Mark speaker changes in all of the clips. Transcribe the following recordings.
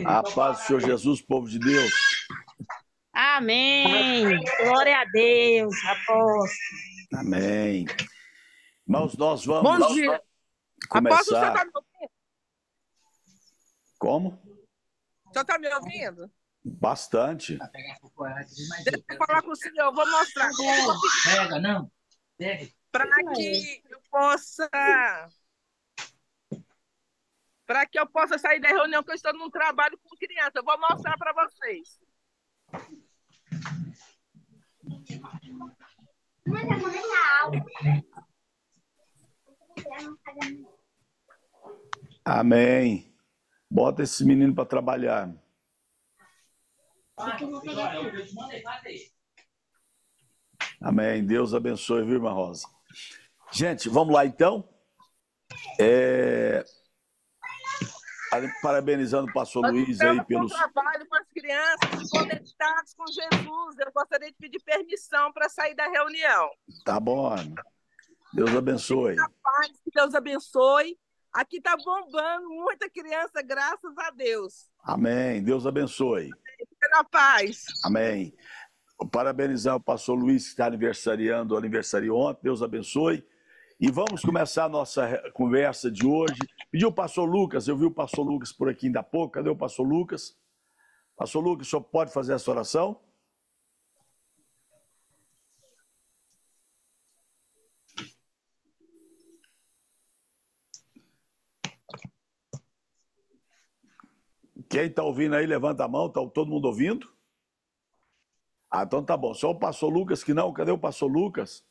Speaker 1: A paz do Senhor Jesus, povo de Deus.
Speaker 2: Amém. Glória a Deus, apóstolo.
Speaker 1: Amém. Irmãos, nós
Speaker 3: Bom
Speaker 1: vamos
Speaker 3: dia. Apóstolo, o senhor
Speaker 1: começar.
Speaker 3: está me ouvindo?
Speaker 1: Como?
Speaker 3: O senhor está me ouvindo?
Speaker 1: Bastante.
Speaker 3: Deixa eu falar com o senhor, eu vou mostrar.
Speaker 4: Pega, não. Pega.
Speaker 3: Para que eu possa sair da reunião, que eu estou num trabalho com criança. Eu vou mostrar para vocês.
Speaker 1: Amém. Bota esse menino para trabalhar. Amém. Deus abençoe, viu, irmã Rosa? Gente, vamos lá então. Parabenizando o pastor Luiz aí pelos...
Speaker 3: trabalho com as crianças conectadas com Jesus. Eu gostaria de pedir permissão para sair da reunião.
Speaker 1: Tá bom. Deus abençoe.
Speaker 3: Paz, que Deus abençoe. Aqui está bombando muita criança, graças a Deus.
Speaker 1: Amém. Deus abençoe.
Speaker 3: Fica na paz.
Speaker 1: Amém. Parabenizar o pastor Luiz, que está aniversariando o aniversário ontem. Deus abençoe. E vamos começar a nossa conversa de hoje. Pediu o pastor Lucas, eu vi o pastor Lucas por aqui ainda há pouco. Cadê o pastor Lucas? Pastor Lucas, o senhor pode fazer essa oração? Quem está ouvindo aí, levanta a mão. Está todo mundo ouvindo? Ah, então tá bom. Só o pastor Lucas que não. Cadê o pastor Lucas?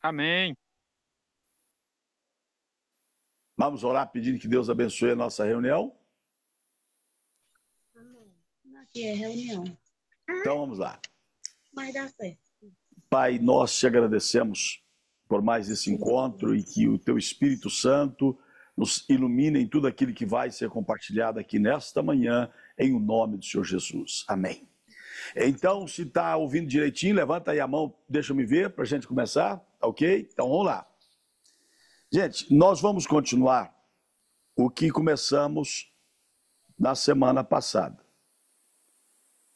Speaker 5: Amém.
Speaker 1: Vamos orar pedindo que Deus abençoe a nossa reunião?
Speaker 2: Amém. Aqui é reunião.
Speaker 1: Então vamos lá.
Speaker 2: Mas dá certo.
Speaker 1: Pai, nós te agradecemos por mais esse encontro e que o teu Espírito Santo nos ilumine em tudo aquilo que vai ser compartilhado aqui nesta manhã, em o nome do Senhor Jesus. Amém. Então, se está ouvindo direitinho, levanta aí a mão, deixa eu me ver para a gente começar, ok? Então vamos lá. Gente, nós vamos continuar o que começamos na semana passada,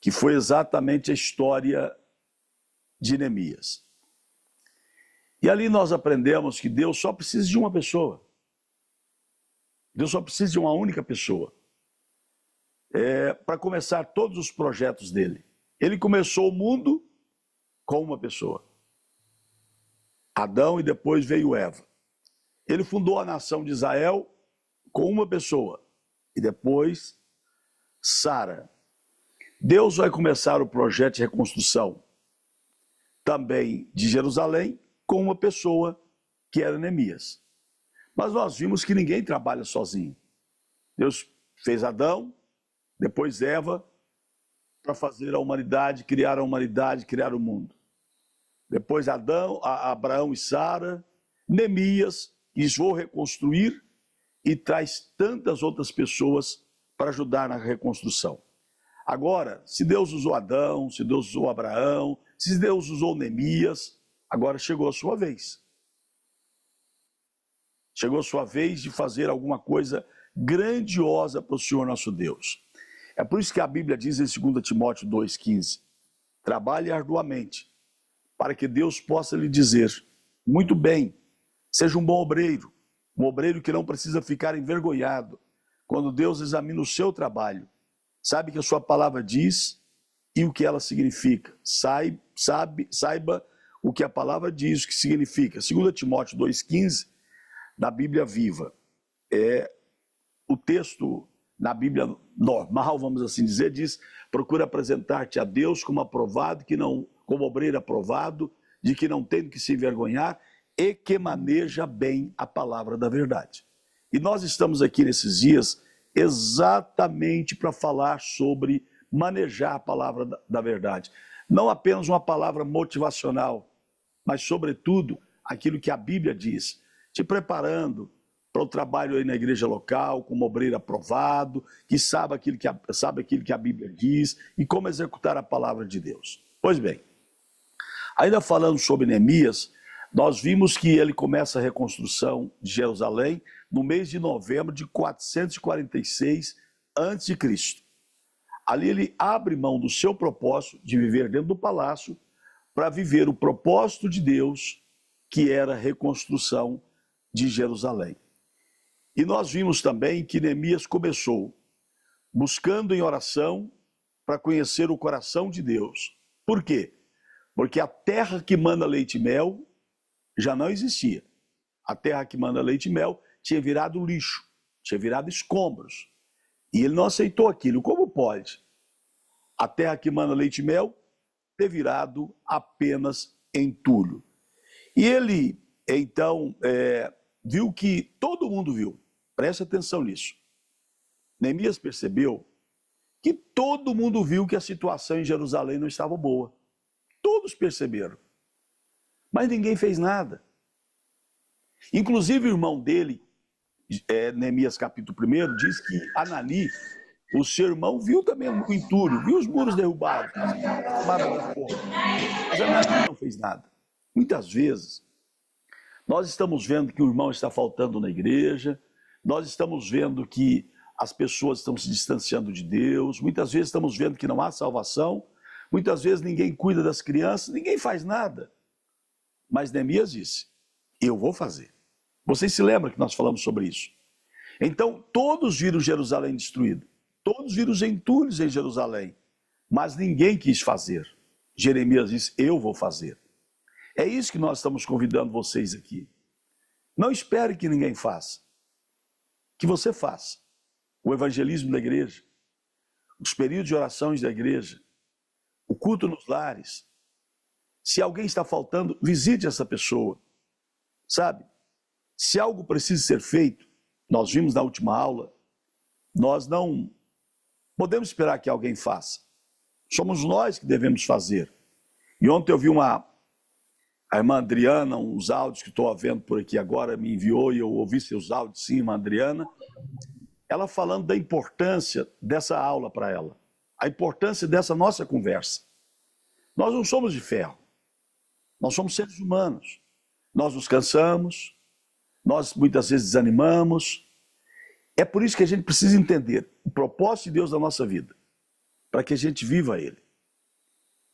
Speaker 1: que foi exatamente a história de Neemias. E ali nós aprendemos que Deus só precisa de uma pessoa. Deus só precisa de uma única pessoa para começar todos os projetos dele. Ele começou o mundo com uma pessoa. Adão, e depois veio Eva. Ele fundou a nação de Israel com uma pessoa. E depois, Sara. Deus vai começar o projeto de reconstrução também de Jerusalém com uma pessoa que era Neemias. Mas nós vimos que ninguém trabalha sozinho. Deus fez Adão, depois Eva, para fazer a humanidade, criar o mundo. Depois Abraão e Sara, Neemias, diz, vou reconstruir, e traz tantas outras pessoas para ajudar na reconstrução. Agora, se Deus usou Adão, se Deus usou Abraão, se Deus usou Neemias, agora chegou a sua vez. Chegou a sua vez de fazer alguma coisa grandiosa para o Senhor nosso Deus. É por isso que a Bíblia diz em 2 Timóteo 2,15, trabalhe arduamente, para que Deus possa lhe dizer, muito bem, seja um obreiro que não precisa ficar envergonhado, quando Deus examina o seu trabalho, sabe que a sua palavra diz e o que ela significa, saiba o que a palavra diz, o que significa. 2 Timóteo 2,15, na Bíblia Viva, o texto na Bíblia normal, vamos assim dizer, diz, procura apresentar-te a Deus como aprovado, como obreiro aprovado, de que não tem que se envergonhar e que maneja bem a palavra da verdade. E nós estamos aqui nesses dias exatamente para falar sobre manejar a palavra da verdade. Não apenas uma palavra motivacional, mas sobretudo aquilo que a Bíblia diz, te preparando para o trabalho aí na igreja local, como obreiro aprovado, que sabe aquilo que a Bíblia diz e como executar a palavra de Deus. Pois bem, ainda falando sobre Neemias, Nós vimos que ele começa a reconstrução de Jerusalém no mês de novembro de 446 a.C. Ali ele abre mão do seu propósito de viver dentro do palácio para viver o propósito de Deus, que era a reconstrução de Jerusalém. E nós vimos também que Neemias começou buscando em oração para conhecer o coração de Deus. Por quê? Porque a terra que manda leite e mel já não existia. A terra que manda leite e mel tinha virado lixo, tinha virado escombros. E ele não aceitou aquilo. Como pode a terra que manda leite e mel ter virado apenas entulho? E ele, então, viu que todo mundo viu. Preste atenção nisso. Neemias percebeu que todo mundo viu que a situação em Jerusalém não estava boa. Todos perceberam. Mas ninguém fez nada. Inclusive o irmão dele, Neemias capítulo 1, diz que Anani, o seu irmão, viu também o entulho, viu os muros derrubados. Mas Anani não fez nada. Muitas vezes, nós estamos vendo que o irmão está faltando na igreja, nós estamos vendo que as pessoas estão se distanciando de Deus, muitas vezes estamos vendo que não há salvação, muitas vezes ninguém cuida das crianças, ninguém faz nada. Mas Neemias disse, eu vou fazer. Vocês se lembram que nós falamos sobre isso? Então, todos viram Jerusalém destruído, todos viram os entulhos em Jerusalém, mas ninguém quis fazer. Jeremias disse, eu vou fazer. É isso que nós estamos convidando vocês aqui. Não espere que ninguém faça. Que você faça. O evangelismo da igreja, os períodos de orações da igreja, o culto nos lares. Se alguém está faltando, visite essa pessoa. Sabe? Se algo precisa ser feito, nós vimos na última aula, nós não podemos esperar que alguém faça. Somos nós que devemos fazer. E ontem eu vi a irmã Adriana, uns áudios que estou vendo por aqui agora, me enviou e eu ouvi seus áudios, sim, irmã Adriana, ela falando da importância dessa aula para ela, a importância dessa nossa conversa. Nós não somos de ferro, nós somos seres humanos, nós nos cansamos, nós muitas vezes desanimamos. É por isso que a gente precisa entender o propósito de Deus na nossa vida, para que a gente viva ele.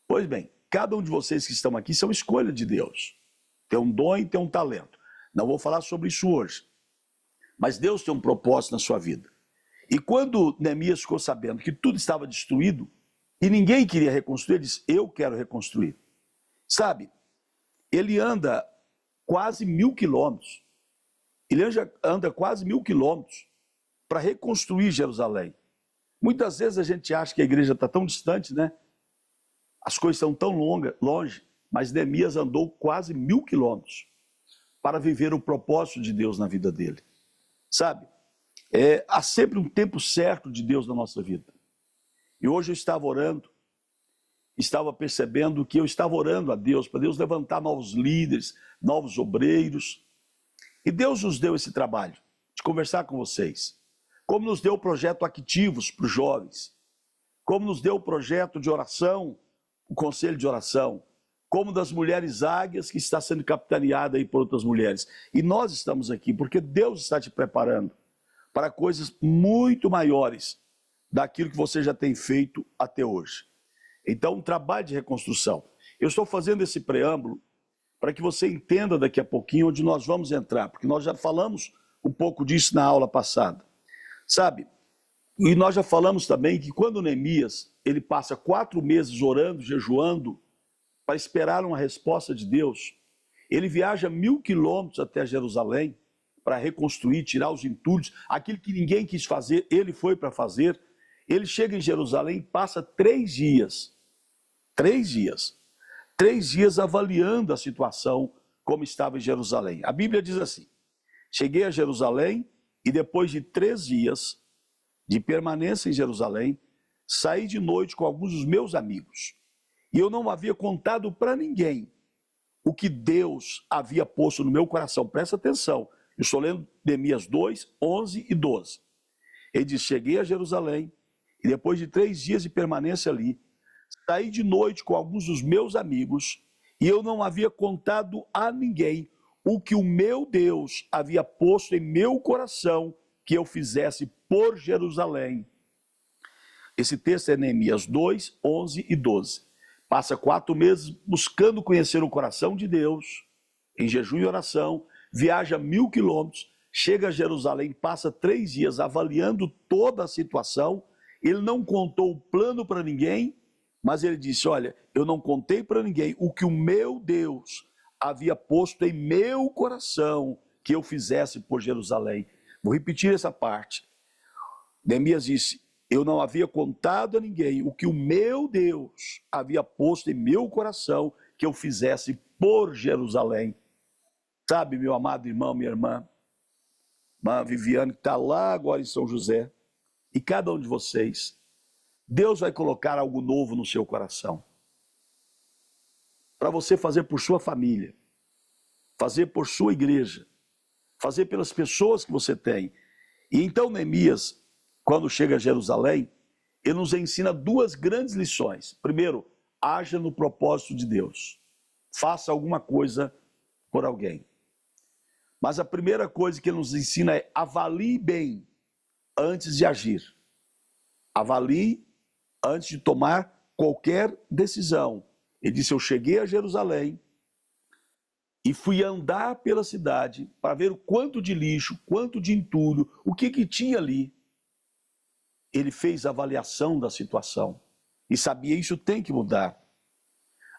Speaker 1: Pois bem, cada um de vocês que estão aqui são escolha de Deus. Tem um dom e tem um talento. Não vou falar sobre isso hoje. Mas Deus tem um propósito na sua vida. E quando Neemias ficou sabendo que tudo estava destruído e ninguém queria reconstruir, ele disse, eu quero reconstruir. Sabe, ele anda quase 1000 quilômetros. Ele anda quase 1000 quilômetros para reconstruir Jerusalém. Muitas vezes a gente acha que a igreja está tão distante, né? As coisas estão tão longe, mas Neemias andou quase 1000 quilômetros para viver o propósito de Deus na vida dele. Sabe? Há sempre um tempo certo de Deus na nossa vida. E hoje eu estava orando, estava percebendo que eu estava orando a Deus, para Deus levantar novos líderes, novos obreiros. E Deus nos deu esse trabalho de conversar com vocês. Como nos deu o projeto Activos para os jovens, como nos deu o projeto de oração, o conselho de oração, como das mulheres águias, que está sendo capitaneada aí por outras mulheres. E nós estamos aqui porque Deus está te preparando para coisas muito maiores daquilo que você já tem feito até hoje. Então, um trabalho de reconstrução. Eu estou fazendo esse preâmbulo para que você entenda daqui a pouquinho onde nós vamos entrar, porque nós já falamos um pouco disso na aula passada. Sabe? E nós já falamos também que quando Neemias, ele passa 4 meses orando, jejuando, para esperar uma resposta de Deus, ele viaja 1000 quilômetros até Jerusalém para reconstruir, tirar os entulhos, aquilo que ninguém quis fazer, ele foi para fazer. Ele chega em Jerusalém e passa 3 dias, 3 dias avaliando a situação como estava em Jerusalém. A Bíblia diz assim, cheguei a Jerusalém e depois de 3 dias de permanência em Jerusalém, saí de noite com alguns dos meus amigos. E eu não havia contado para ninguém o que Deus havia posto no meu coração. Presta atenção, eu estou lendo Neemias 2, 11 e 12. Ele diz, cheguei a Jerusalém e depois de 3 dias de permanência ali, saí de noite com alguns dos meus amigos e eu não havia contado a ninguém o que o meu Deus havia posto em meu coração que eu fizesse por Jerusalém. Esse texto é Neemias 2, 11 e 12. Passa 4 meses buscando conhecer o coração de Deus, em jejum e oração, viaja 1.000 quilômetros, chega a Jerusalém, passa 3 dias avaliando toda a situação. Ele não contou o plano para ninguém, mas ele disse, olha, eu não contei para ninguém o que o meu Deus havia posto em meu coração que eu fizesse por Jerusalém. Vou repetir essa parte. Neemias disse, eu não havia contado a ninguém o que o meu Deus havia posto em meu coração que eu fizesse por Jerusalém. Sabe, meu amado irmão, minha irmã Viviane, que está lá agora em São José, e cada um de vocês, Deus vai colocar algo novo no seu coração. Para você fazer por sua família, fazer por sua igreja, fazer pelas pessoas que você tem. E então Neemias, quando chega a Jerusalém, ele nos ensina 2 grandes lições. Primeiro, haja no propósito de Deus. Faça alguma coisa por alguém. Mas a primeira coisa que ele nos ensina é avalie bem antes de agir. Avalie antes de tomar qualquer decisão. Ele disse, eu cheguei a Jerusalém e fui andar pela cidade para ver o quanto de lixo, quanto de entulho, o que tinha ali. Ele fez a avaliação da situação e sabia isso tem que mudar.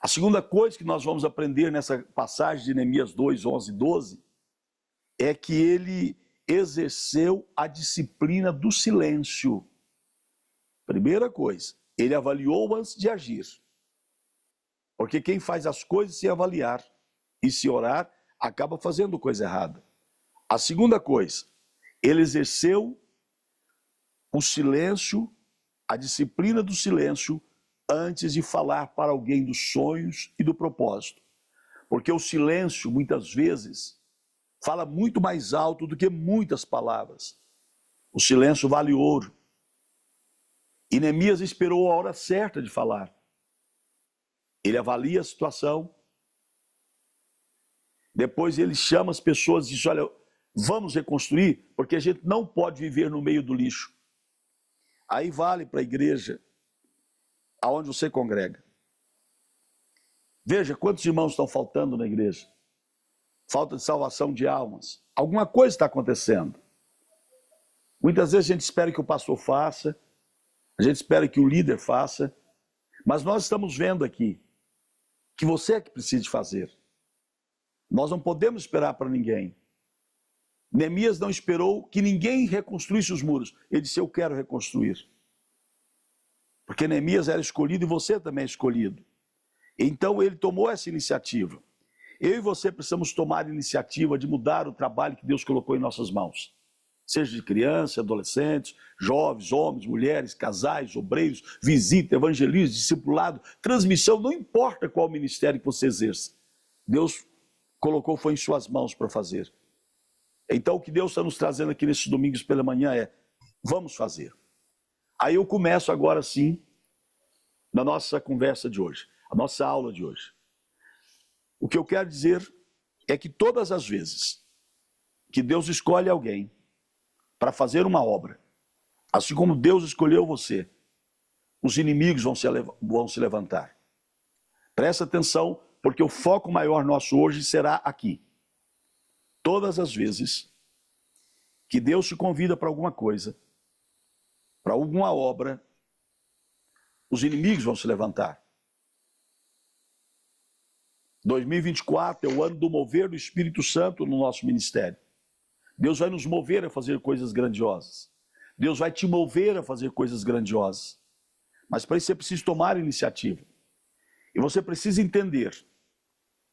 Speaker 1: A segunda coisa que nós vamos aprender nessa passagem de Neemias 2, 11 e 12 é que ele exerceu a disciplina do silêncio. Primeira coisa, ele avaliou antes de agir. Porque quem faz as coisas sem avaliar e se orar, acaba fazendo coisa errada. A segunda coisa, ele exerceu o silêncio, a disciplina do silêncio, antes de falar para alguém dos sonhos e do propósito. Porque o silêncio, muitas vezes, fala muito mais alto do que muitas palavras. O silêncio vale ouro. E Neemias esperou a hora certa de falar. Ele avalia a situação. Depois ele chama as pessoas e diz, olha, vamos reconstruir, porque a gente não pode viver no meio do lixo. Aí vale para a igreja aonde você congrega. Veja quantos irmãos estão faltando na igreja. Falta de salvação de almas. Alguma coisa está acontecendo. Muitas vezes a gente espera que o pastor faça, a gente espera que o líder faça, mas nós estamos vendo aqui que você é que precisa fazer. Nós não podemos esperar para ninguém. Neemias não esperou que ninguém reconstruísse os muros. Ele disse, eu quero reconstruir. Porque Neemias era escolhido e você também é escolhido. Então ele tomou essa iniciativa. Eu e você precisamos tomar a iniciativa de mudar o trabalho que Deus colocou em nossas mãos. Seja de crianças, adolescentes, jovens, homens, mulheres, casais, obreiros, visita, evangelismo, discipulado, transmissão, não importa qual ministério que você exerça. Deus colocou, foi em suas mãos para fazer. Então o que Deus está nos trazendo aqui nesses domingos pela manhã é, vamos fazer. Aí eu começo agora sim, na nossa conversa de hoje, a nossa aula de hoje. O que eu quero dizer é que todas as vezes que Deus escolhe alguém para fazer uma obra, assim como Deus escolheu você, os inimigos vão se levantar. Presta atenção, porque o foco maior nosso hoje será aqui. Todas as vezes que Deus te convida para alguma coisa, para alguma obra, os inimigos vão se levantar. 2024 é o ano do mover do Espírito Santo no nosso ministério. Deus vai nos mover a fazer coisas grandiosas. Deus vai te mover a fazer coisas grandiosas. Mas para isso você precisa tomar iniciativa. E você precisa entender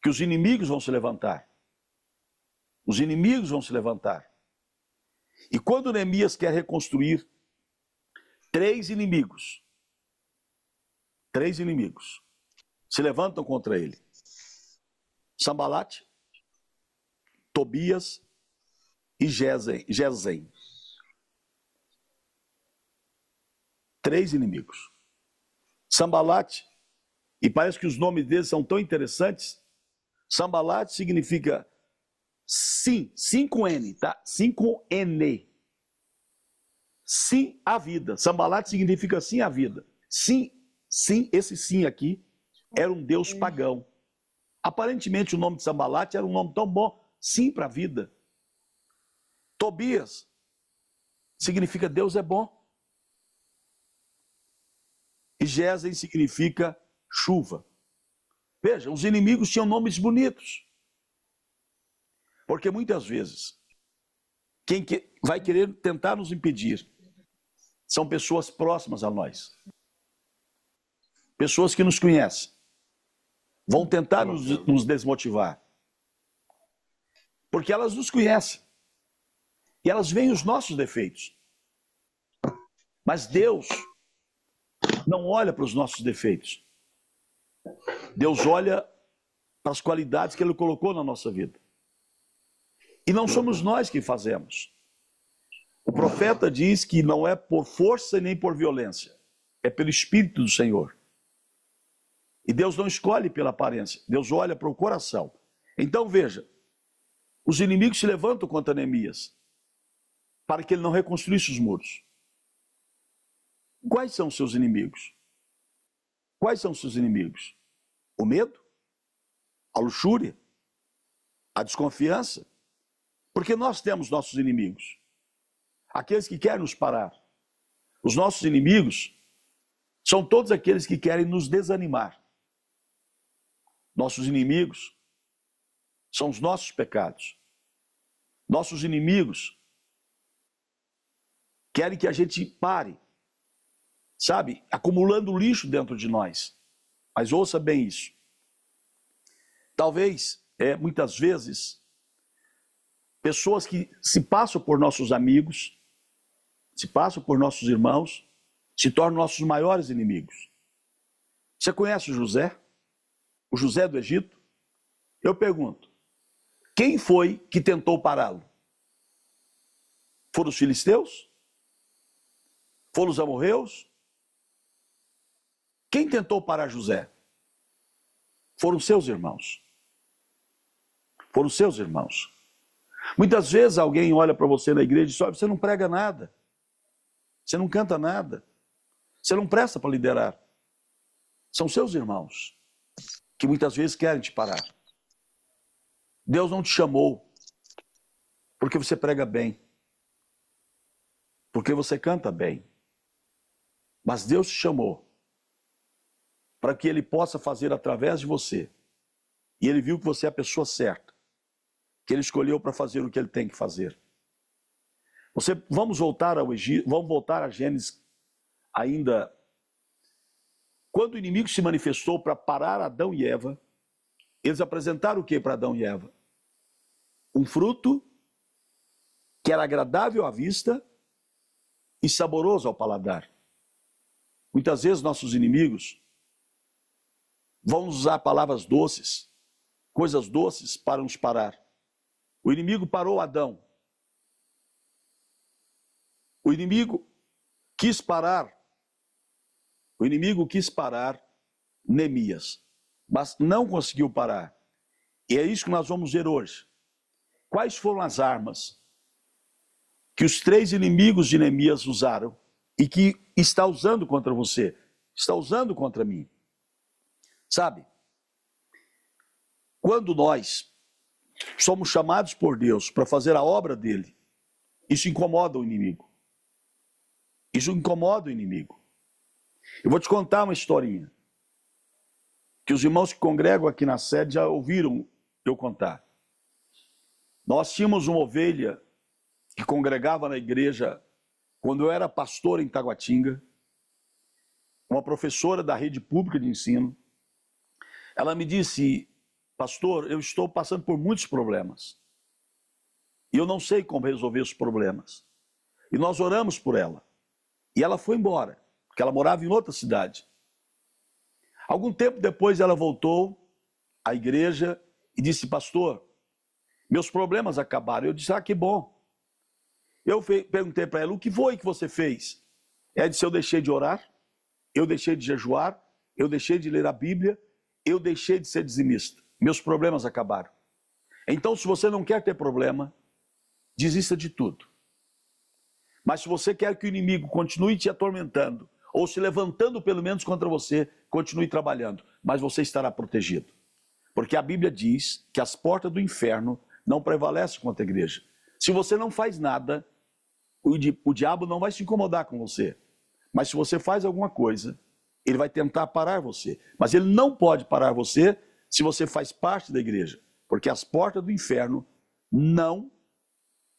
Speaker 1: que os inimigos vão se levantar. Os inimigos vão se levantar. E quando Neemias quer reconstruir, 3 inimigos se levantam contra ele. Sambalate, Tobias e Gesem. 3 inimigos. Sambalate E parece que os nomes deles são tão interessantes. Sambalat significa sim, 5N, tá? 5N. Sim à vida. Sambalat significa sim à vida. Sim, sim, esse sim aqui era um deus pagão. Aparentemente o nome de Sambalat era um nome tão bom, sim para a vida. Tobias significa Deus é bom. E Gesem significa chuva. Veja, os inimigos tinham nomes bonitos. Porque muitas vezes, quem vai querer tentar nos impedir são pessoas próximas a nós. Pessoas que nos conhecem. Vão tentar nos desmotivar. Porque elas nos conhecem. E elas veem os nossos defeitos. Mas Deus não olha para os nossos defeitos. Deus olha para as qualidades que Ele colocou na nossa vida. E não somos nós que fazemos. O profeta diz que não é por força nem por violência, é pelo Espírito do Senhor. E Deus não escolhe pela aparência, Deus olha para o coração. Então veja, os inimigos se levantam contra Neemias para que ele não reconstruísse os muros. Quais são os seus inimigos? Quais são os seus inimigos? O medo? A luxúria? A desconfiança? Porque nós temos nossos inimigos. Aqueles que querem nos parar. Os nossos inimigos são todos aqueles que querem nos desanimar. Nossos inimigos são os nossos pecados. Nossos inimigos querem que a gente pare, sabe? Acumulando lixo dentro de nós. Mas ouça bem isso. Talvez, muitas vezes, pessoas que se passam por nossos amigos, se passam por nossos irmãos, se tornam nossos maiores inimigos. Você conhece o José? O José do Egito? Eu pergunto, quem foi que tentou pará-lo? Foram os filisteus? Foram os amorreus? Quem tentou parar José? Foram seus irmãos. Foram seus irmãos. Muitas vezes alguém olha para você na igreja e diz, olha, você não prega nada. Você não canta nada. Você não presta para liderar. São seus irmãos que muitas vezes querem te parar. Deus não te chamou porque você prega bem. Porque você canta bem. Mas Deus te chamou para que Ele possa fazer através de você. E Ele viu que você é a pessoa certa. Que Ele escolheu para fazer o que Ele tem que fazer. Vamos voltar ao Egito, vamos voltar a Gênesis ainda. Quando o inimigo se manifestou para parar Adão e Eva, eles apresentaram o que para Adão e Eva? Um fruto que era agradável à vista e saboroso ao paladar. Muitas vezes nossos inimigos vão usar palavras doces, coisas doces para nos parar. O inimigo parou Adão. O inimigo quis parar Neemias, mas não conseguiu parar. E é isso que nós vamos ver hoje. Quais foram as armas que os 3 inimigos de Neemias usaram e que está usando contra você, está usando contra mim? Sabe, quando nós somos chamados por Deus para fazer a obra dele, isso incomoda o inimigo. Isso incomoda o inimigo. Eu vou te contar uma historinha que os irmãos que congregam aqui na sede já ouviram eu contar. Nós tínhamos uma ovelha que congregava na igreja quando eu era pastor em Taguatinga, uma professora da rede pública de ensino. Ela me disse, pastor, eu estou passando por muitos problemas e eu não sei como resolver os problemas. E nós oramos por ela. E ela foi embora, porque ela morava em outra cidade. Algum tempo depois ela voltou à igreja e disse, pastor, meus problemas acabaram. Eu disse, que bom. Eu perguntei para ela, o que foi que você fez? Ela disse, eu deixei de orar, eu deixei de jejuar, eu deixei de ler a Bíblia, eu deixei de ser dizimista. Meus problemas acabaram. Então, se você não quer ter problema, desista de tudo. Mas se você quer que o inimigo continue te atormentando, ou se levantando pelo menos contra você, continue trabalhando, mas você estará protegido. Porque a Bíblia diz que as portas do inferno não prevalecem contra a igreja. Se você não faz nada, o diabo não vai se incomodar com você. Mas se você faz alguma coisa, ele vai tentar parar você. Mas ele não pode parar você se você faz parte da igreja. Porque as portas do inferno não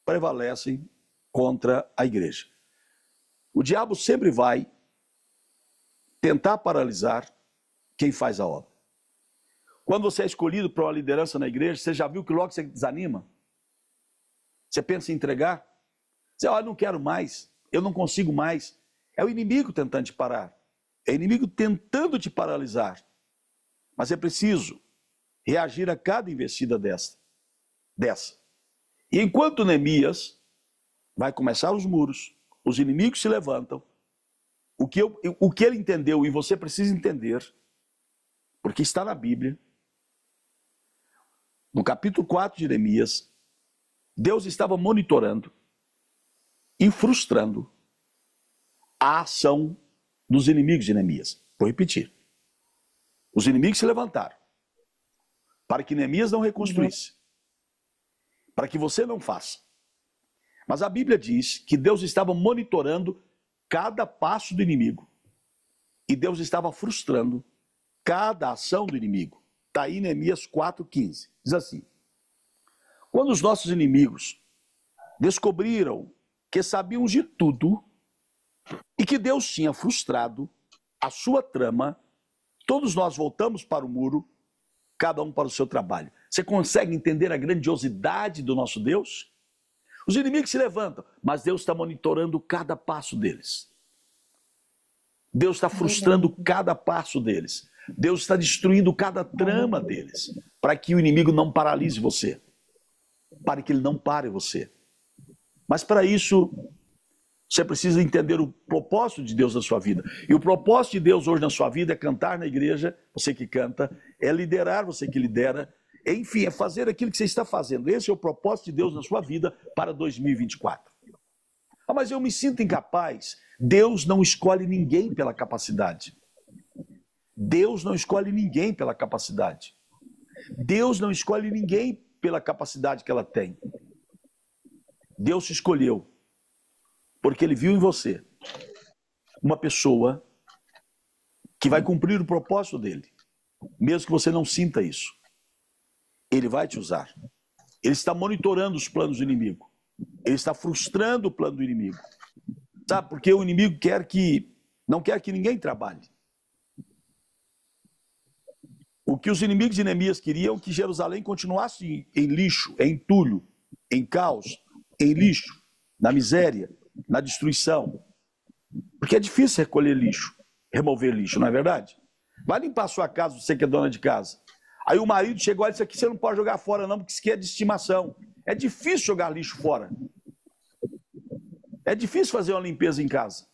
Speaker 1: prevalecem contra a igreja. O diabo sempre vai tentar paralisar quem faz a obra. Quando você é escolhido para uma liderança na igreja, você já viu que logo você desanima? Você pensa em entregar? Você olha, não quero mais, eu não consigo mais. É o inimigo tentando te parar. É o inimigo tentando te paralisar. Mas é preciso reagir a cada investida dessa. E enquanto Neemias vai começar os muros, os inimigos se levantam, o que ele entendeu, e você precisa entender, porque está na Bíblia, no capítulo 4 de Neemias, Deus estava monitorando e frustrando a ação dos inimigos de Neemias. Vou repetir. Os inimigos se levantaram para que Neemias não reconstruísse, para que você não faça. Mas a Bíblia diz que Deus estava monitorando cada passo do inimigo e Deus estava frustrando cada ação do inimigo. Está aí Neemias 4,15. Diz assim: quando os nossos inimigos descobriram que sabiam de tudo e que Deus tinha frustrado a sua trama, todos nós voltamos para o muro, cada um para o seu trabalho. Você consegue entender a grandiosidade do nosso Deus? Os inimigos se levantam, mas Deus está monitorando cada passo deles. Deus está frustrando cada passo deles. Deus está destruindo cada trama deles, para que o inimigo não paralise você, para que ele não pare você. Mas para isso, você precisa entender o propósito de Deus na sua vida. E o propósito de Deus hoje na sua vida é cantar na igreja, você que canta, é liderar, você que lidera, enfim, é fazer aquilo que você está fazendo. Esse é o propósito de Deus na sua vida para 2024. Ah, mas eu me sinto incapaz. Deus não escolhe ninguém pela capacidade. Deus não escolhe ninguém pela capacidade. Deus não escolhe ninguém pela capacidade que ela tem. Deus te escolheu porque Ele viu em você uma pessoa que vai cumprir o propósito dEle, mesmo que você não sinta isso. Ele vai te usar. Ele está monitorando os planos do inimigo. Ele está frustrando o plano do inimigo. Sabe, porque o inimigo não quer que ninguém trabalhe. O que os inimigos de Neemias queriam que Jerusalém continuasse em lixo, em entulho, em caos, em lixo, na miséria, na destruição. Porque é difícil recolher lixo, remover lixo, não é verdade? Vai limpar a sua casa, você que é dona de casa. Aí o marido chegou e disse: aqui você não pode jogar fora não, porque isso aqui é de estimação. É difícil jogar lixo fora. É difícil fazer uma limpeza em casa.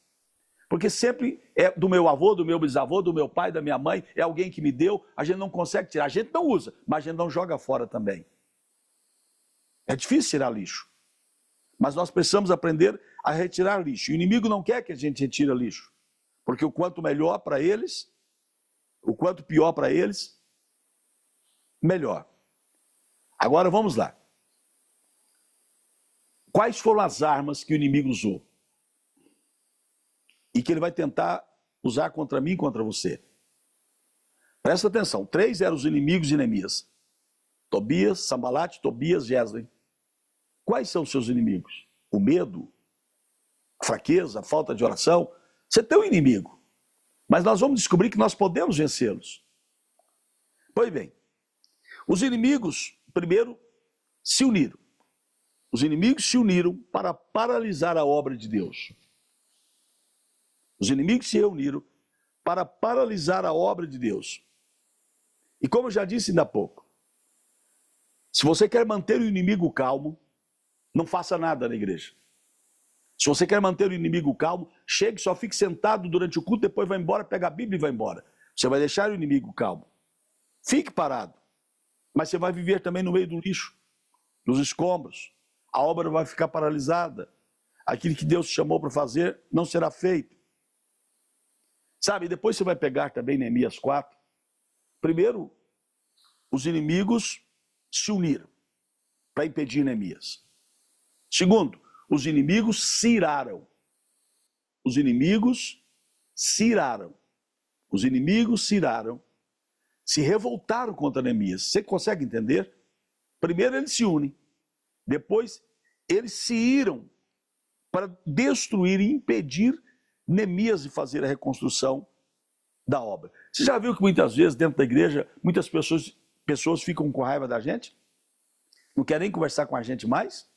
Speaker 1: Porque sempre é do meu avô, do meu bisavô, do meu pai, da minha mãe, é alguém que me deu, a gente não consegue tirar. A gente não usa, mas a gente não joga fora também. É difícil tirar lixo. Mas nós precisamos aprender a retirar lixo. E o inimigo não quer que a gente retire lixo. Porque o quanto melhor para eles, o quanto pior para eles, melhor. Agora vamos lá. Quais foram as armas que o inimigo usou? E que ele vai tentar usar contra mim e contra você. Presta atenção. 3 eram os inimigos de Neemias: Tobias, Sambalate, Tobias, Gesem. Quais são os seus inimigos? O medo, a fraqueza, a falta de oração. Você tem um inimigo. Mas nós vamos descobrir que nós podemos vencê-los. Pois bem, os inimigos, primeiro, se uniram. Os inimigos se uniram para paralisar a obra de Deus. Os inimigos se reuniram para paralisar a obra de Deus. E como eu já disse ainda há pouco, se você quer manter o inimigo calmo, não faça nada na igreja. Se você quer manter o inimigo calmo, chegue, só fique sentado durante o culto, depois vai embora, pega a Bíblia e vai embora. Você vai deixar o inimigo calmo. Fique parado. Mas você vai viver também no meio do lixo, dos escombros. A obra vai ficar paralisada. Aquilo que Deus te chamou para fazer não será feito. Sabe, depois você vai pegar também Neemias 4. Primeiro, os inimigos se uniram para impedir Neemias. Segundo, os inimigos se iraram. Os inimigos se iraram. Os inimigos se iraram, se revoltaram contra Neemias. Você consegue entender? Primeiro eles se unem, depois eles se iram para destruir e impedir Neemias de fazer a reconstrução da obra. Você já viu que muitas vezes dentro da igreja, muitas pessoas ficam com raiva da gente? Não querem conversar com a gente mais?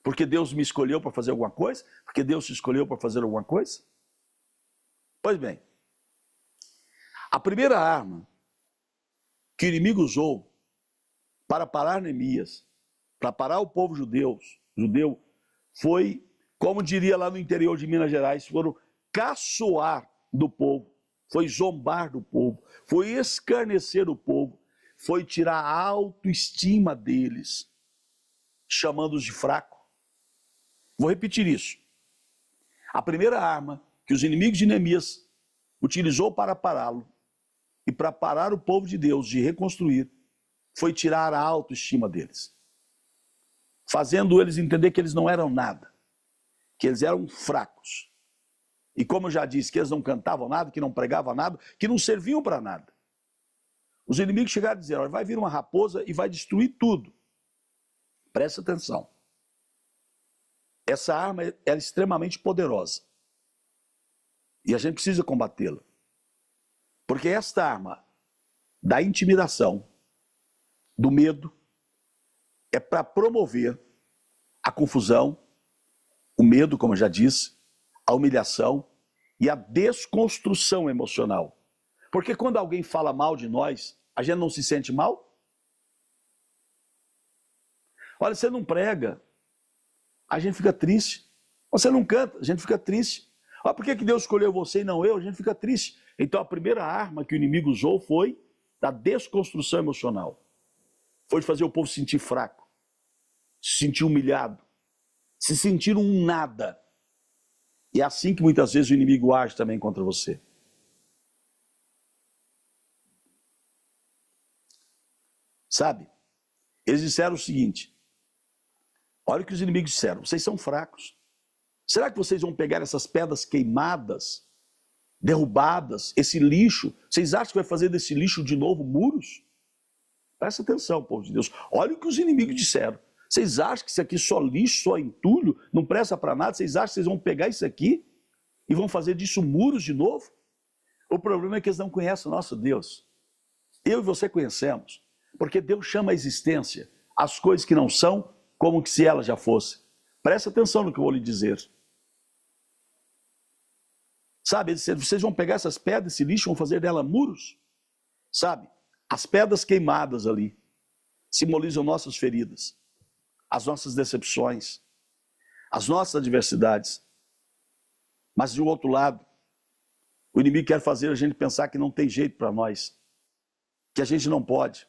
Speaker 1: Porque Deus me escolheu para fazer alguma coisa? Porque Deus te escolheu para fazer alguma coisa? Pois bem, a primeira arma que o inimigo usou para parar Neemias, para parar o povo judeu, foi, como diria lá no interior de Minas Gerais, foram caçoar do povo, foi zombar do povo, foi escarnecer o povo, foi tirar a autoestima deles, chamando-os de fraco. Vou repetir isso. A primeira arma que os inimigos de Neemias utilizou para pará-lo e para parar o povo de Deus de reconstruir foi tirar a autoestima deles, fazendo eles entender que eles não eram nada, que eles eram fracos. E como eu já disse, que eles não cantavam nada, que não pregavam nada, que não serviam para nada. Os inimigos chegaram a dizer, olha, vai vir uma raposa e vai destruir tudo. Presta atenção. Essa arma é extremamente poderosa. E a gente precisa combatê-la. Porque esta arma da intimidação, do medo, é para promover a confusão, o medo, como eu já disse, a humilhação e a desconstrução emocional. Porque quando alguém fala mal de nós, a gente não se sente mal? Olha, você não prega, a gente fica triste. Você não canta, a gente fica triste. Olha, por que Deus escolheu você e não eu? A gente fica triste. Então a primeira arma que o inimigo usou foi da desconstrução emocional. Foi de fazer o povo se sentir fraco, se sentir humilhado, se sentir um nada. E é assim que muitas vezes o inimigo age também contra você. Sabe? Eles disseram o seguinte, olha o que os inimigos disseram, vocês são fracos. Será que vocês vão pegar essas pedras queimadas, derrubadas, esse lixo, vocês acham que vai fazer desse lixo de novo muros? Presta atenção, povo de Deus. Olha o que os inimigos disseram. Vocês acham que isso aqui é só lixo, só entulho, não presta para nada? Vocês acham que vocês vão pegar isso aqui e vão fazer disso muros de novo? O problema é que eles não conhecem o nosso Deus. Eu e você conhecemos, porque Deus chama a existência as coisas que não são como que se elas já fossem. Presta atenção no que eu vou lhe dizer. Sabe, vocês vão pegar essas pedras, esse lixo, vão fazer dela muros? Sabe, as pedras queimadas ali simbolizam nossas feridas, as nossas decepções, as nossas adversidades. Mas, de outro lado, o inimigo quer fazer a gente pensar que não tem jeito para nós, que a gente não pode.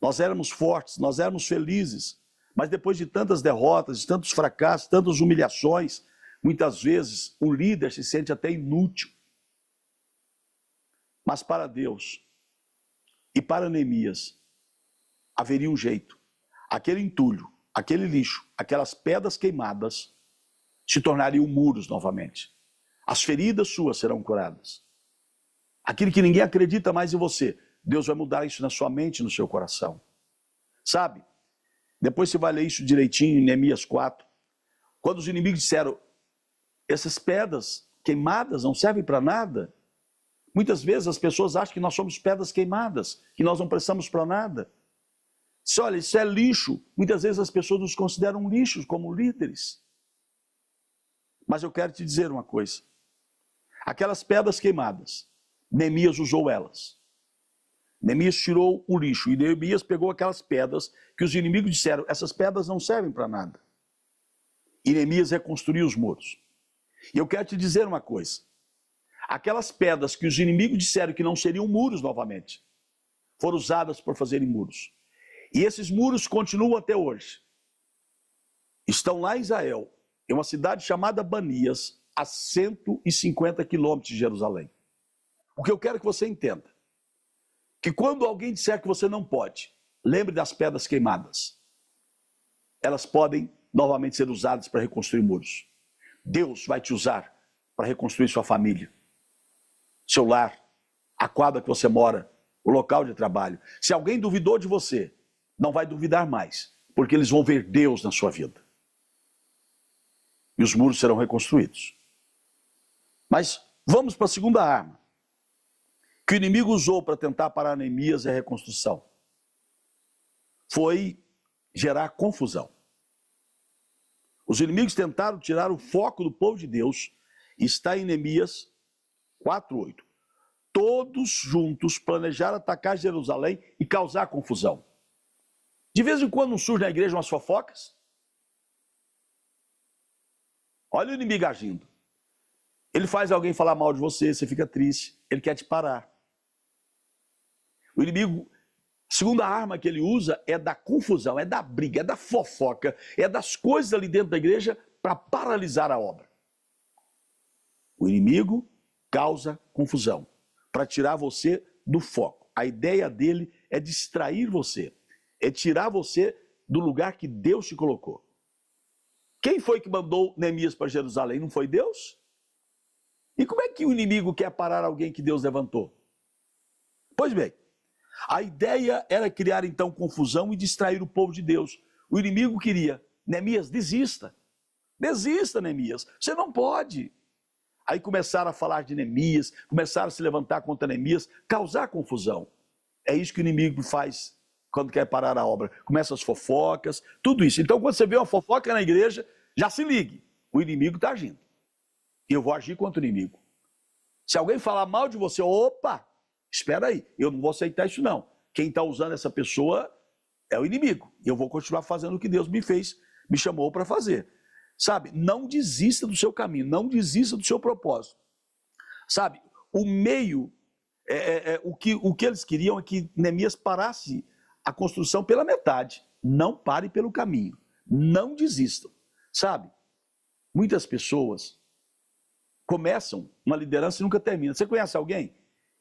Speaker 1: Nós éramos fortes, nós éramos felizes, mas depois de tantas derrotas, de tantos fracassos, tantas humilhações, muitas vezes o líder se sente até inútil. Mas para Deus e para Neemias haveria um jeito. Aquele entulho, aquele lixo, aquelas pedras queimadas se tornariam muros novamente. As feridas suas serão curadas. Aquilo que ninguém acredita mais em você, Deus vai mudar isso na sua mente e no seu coração. Sabe? Depois você vai ler isso direitinho em Neemias 4. Quando os inimigos disseram, essas pedras queimadas não servem para nada. Muitas vezes as pessoas acham que nós somos pedras queimadas, que nós não prestamos para nada. Se olha, isso é lixo. Muitas vezes as pessoas nos consideram lixos como líderes. Mas eu quero te dizer uma coisa. Aquelas pedras queimadas, Neemias usou elas. Neemias tirou o lixo e Neemias pegou aquelas pedras que os inimigos disseram, essas pedras não servem para nada. E Neemias reconstruiu os muros. E eu quero te dizer uma coisa. Aquelas pedras que os inimigos disseram que não seriam muros novamente, foram usadas por fazerem muros. E esses muros continuam até hoje. Estão lá em Israel, em uma cidade chamada Banias, a 150 quilômetros de Jerusalém. O que eu quero que você entenda, que quando alguém disser que você não pode, lembre das pedras queimadas. Elas podem novamente ser usadas para reconstruir muros. Deus vai te usar para reconstruir sua família, seu lar, a quadra que você mora, o local de trabalho. Se alguém duvidou de você, não vai duvidar mais, porque eles vão ver Deus na sua vida. E os muros serão reconstruídos. Mas vamos para a segunda arma, que o inimigo usou para tentar parar Neemias e a reconstrução. Foi gerar confusão. Os inimigos tentaram tirar o foco do povo de Deus. Está em Neemias 4:8. Todos juntos planejaram atacar Jerusalém e causar confusão. De vez em quando surge na igreja umas fofocas. Olha o inimigo agindo. Ele faz alguém falar mal de você, você fica triste, ele quer te parar. O inimigo, a segunda arma que ele usa é da confusão, é da briga, é da fofoca, é das coisas ali dentro da igreja para paralisar a obra. O inimigo causa confusão para tirar você do foco. A ideia dele é distrair você, é tirar você do lugar que Deus te colocou. Quem foi que mandou Neemias para Jerusalém? Não foi Deus? E como é que o inimigo quer parar alguém que Deus levantou? Pois bem, a ideia era criar então confusão e distrair o povo de Deus. O inimigo queria: Neemias, desista. Desista, Neemias, você não pode. Aí começaram a falar de Neemias, começaram a se levantar contra Neemias, causar confusão. É isso que o inimigo faz quando quer parar a obra. Começa as fofocas, tudo isso. Então quando você vê uma fofoca na igreja, já se ligue, o inimigo está agindo. E eu vou agir contra o inimigo. Se alguém falar mal de você, opa, espera aí, eu não vou aceitar isso não. Quem está usando essa pessoa é o inimigo. E eu vou continuar fazendo o que Deus me fez, me chamou para fazer. Sabe, não desista do seu caminho, não desista do seu propósito. Sabe, o meio, o que eles queriam é que Neemias parasse a construção pela metade. Não pare pelo caminho, não desistam. Sabe, muitas pessoas começam uma liderança e nunca terminam. Você conhece alguém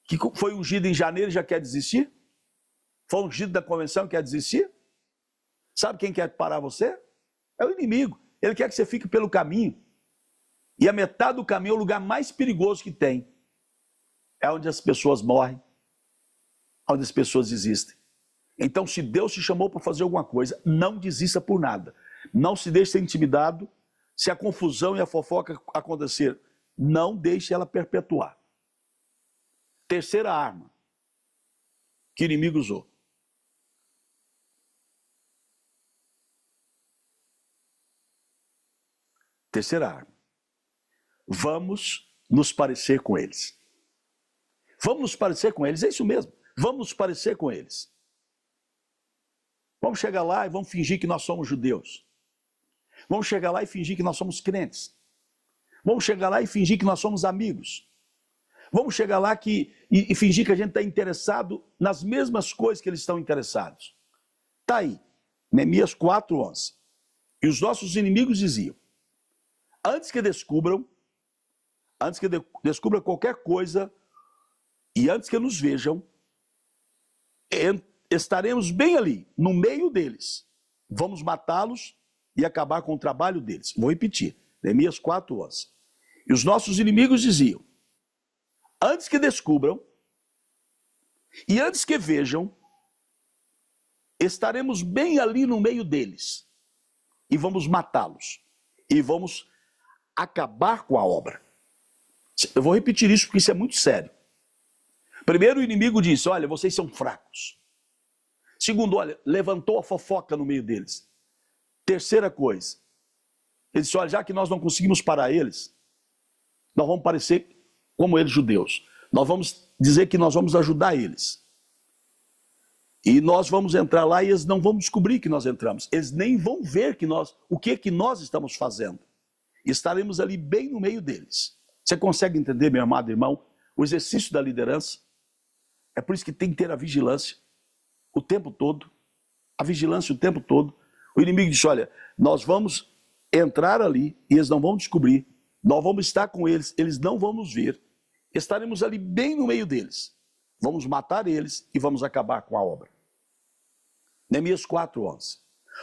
Speaker 1: que foi ungido em janeiro e já quer desistir? Foi ungido da convenção e quer desistir? Sabe quem quer parar você? É o inimigo. Ele quer que você fique pelo caminho. E a metade do caminho é o lugar mais perigoso que tem. É onde as pessoas morrem, onde as pessoas desistem. Então, se Deus te chamou para fazer alguma coisa, não desista por nada. Não se deixe ser intimidado. Se a confusão e a fofoca acontecer, não deixe ela perpetuar. Terceira arma que o inimigo usou. Terceira arma. Vamos nos parecer com eles. Vamos nos parecer com eles, é isso mesmo. Vamos nos parecer com eles. Vamos chegar lá e vamos fingir que nós somos judeus. Vamos chegar lá e fingir que nós somos crentes. Vamos chegar lá e fingir que nós somos amigos. Vamos chegar lá e fingir que a gente está interessado nas mesmas coisas que eles estão interessados. Está aí, Neemias 4:11. E os nossos inimigos diziam: antes que descubram qualquer coisa e antes que nos vejam, estaremos bem ali, no meio deles. Vamos matá-los e acabar com o trabalho deles. Vou repetir, Neemias 4:11. E os nossos inimigos diziam: antes que descubram e antes que vejam, estaremos bem ali no meio deles e vamos matá-los e vamos acabar com a obra. Eu vou repetir isso porque isso é muito sério. Primeiro, o inimigo disse: olha, vocês são fracos. Segundo, olha, levantou a fofoca no meio deles. Terceira coisa, ele disse: olha, já que nós não conseguimos parar eles, nós vamos parecer como eles, judeus. Nós vamos dizer que nós vamos ajudar eles. E nós vamos entrar lá e eles não vão descobrir que nós entramos. Eles nem vão ver o que nós estamos fazendo. Estaremos ali bem no meio deles. Você consegue entender, meu amado irmão, o exercício da liderança? É por isso que tem que ter a vigilância o tempo todo, a vigilância o tempo todo. O inimigo diz, olha, nós vamos entrar ali e eles não vão descobrir, nós vamos estar com eles, eles não vão nos ver, estaremos ali bem no meio deles, vamos matar eles e vamos acabar com a obra. Neemias 4:11.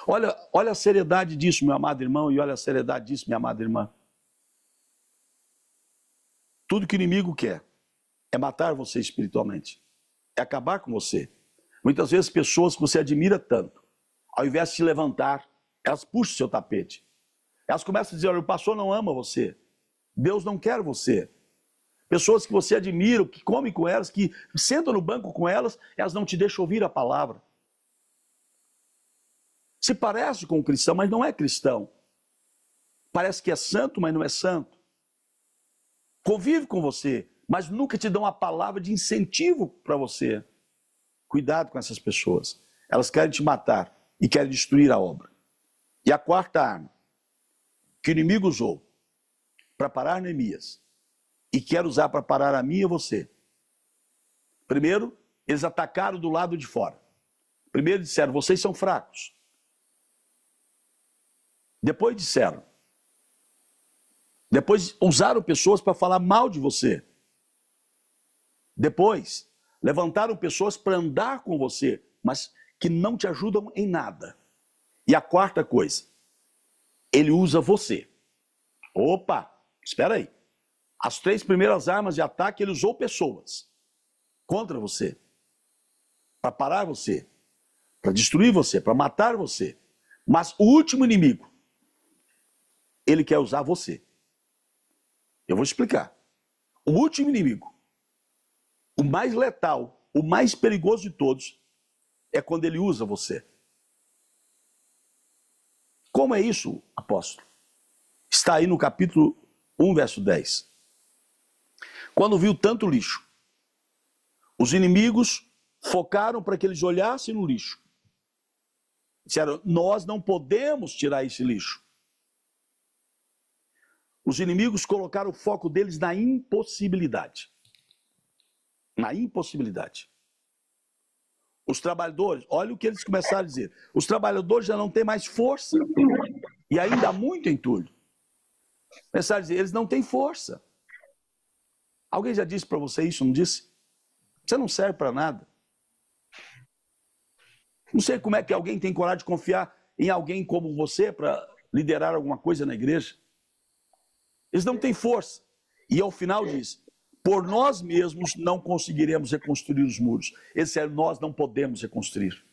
Speaker 1: Olha a seriedade disso, meu amado irmão, e olha a seriedade disso, minha amada irmã. Tudo que o inimigo quer é matar você espiritualmente, é acabar com você. Muitas vezes pessoas que você admira tanto, ao invés de se levantar, elas puxam o seu tapete. Elas começam a dizer, olha, o pastor não ama você, Deus não quer você. Pessoas que você admira, que come com elas, que sentam no banco com elas, elas não te deixam ouvir a palavra. Se parece com um cristão, mas não é cristão. Parece que é santo, mas não é santo. Convive com você, mas nunca te dão uma palavra de incentivo para você. Cuidado com essas pessoas. Elas querem te matar e querem destruir a obra. E a quarta arma que o inimigo usou para parar Neemias e quer usar para parar a mim e você. Primeiro, eles atacaram do lado de fora. Primeiro disseram, vocês são fracos. Depois disseram. Depois usaram pessoas para falar mal de você. Depois levantaram pessoas para andar com você, mas que não te ajudam em nada. E a quarta coisa, ele usa você. Opa, espera aí. As 3 primeiras armas de ataque ele usou pessoas contra você, para parar você, para destruir você, para matar você. Mas o último inimigo, ele quer usar você. Eu vou explicar. O último inimigo, o mais letal, o mais perigoso de todos, é quando ele usa você. Como é isso, apóstolo? Está aí no capítulo 1, verso 10. Quando viu tanto lixo, os inimigos focaram para que eles olhassem no lixo. Disseram, nós não podemos tirar esse lixo. Os inimigos colocaram o foco deles na impossibilidade. Na impossibilidade. Os trabalhadores, olha o que eles começaram a dizer. Os trabalhadores já não têm mais força. E ainda há muito entulho. Começaram a dizer, eles não têm força. Alguém já disse para você isso, não disse? Você não serve para nada. Não sei como é que alguém tem coragem de confiar em alguém como você para liderar alguma coisa na igreja. Eles não têm força. E ao final diz, por nós mesmos não conseguiremos reconstruir os muros. Esse é, nós não podemos reconstruir.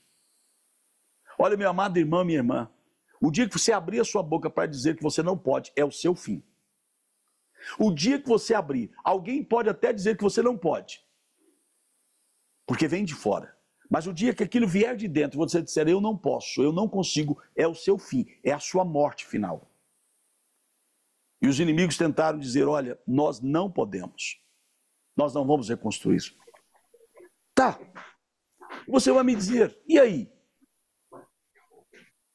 Speaker 1: Olha, meu amado irmão, minha irmã, o dia que você abrir a sua boca para dizer que você não pode, é o seu fim. O dia que você abrir, alguém pode até dizer que você não pode, porque vem de fora. Mas o dia que aquilo vier de dentro, você disser, eu não posso, eu não consigo, é o seu fim, é a sua morte final. E os inimigos tentaram dizer, olha, nós não podemos, nós não vamos reconstruir isso. Tá, você vai me dizer, e aí?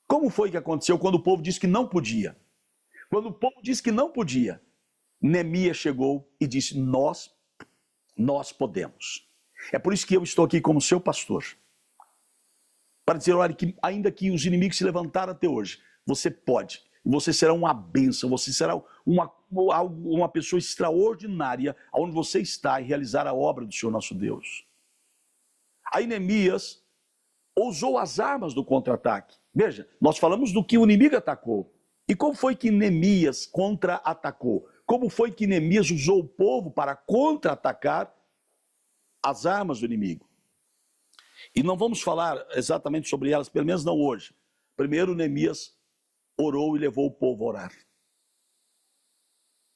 Speaker 1: Como foi que aconteceu quando o povo disse que não podia? Quando o povo disse que não podia, Neemias chegou e disse, nós podemos. É por isso que eu estou aqui como seu pastor. Para dizer, olha, que ainda que os inimigos se levantaram até hoje, você pode. Você será uma bênção, você será uma pessoa extraordinária onde você está e realizar a obra do Senhor nosso Deus. Aí Neemias usou as armas do contra-ataque. Veja, nós falamos do que o inimigo atacou. E como foi que Neemias contra-atacou? Como foi que Neemias usou o povo para contra-atacar as armas do inimigo? E não vamos falar exatamente sobre elas, pelo menos não hoje. Primeiro, Neemias orou e levou o povo a orar.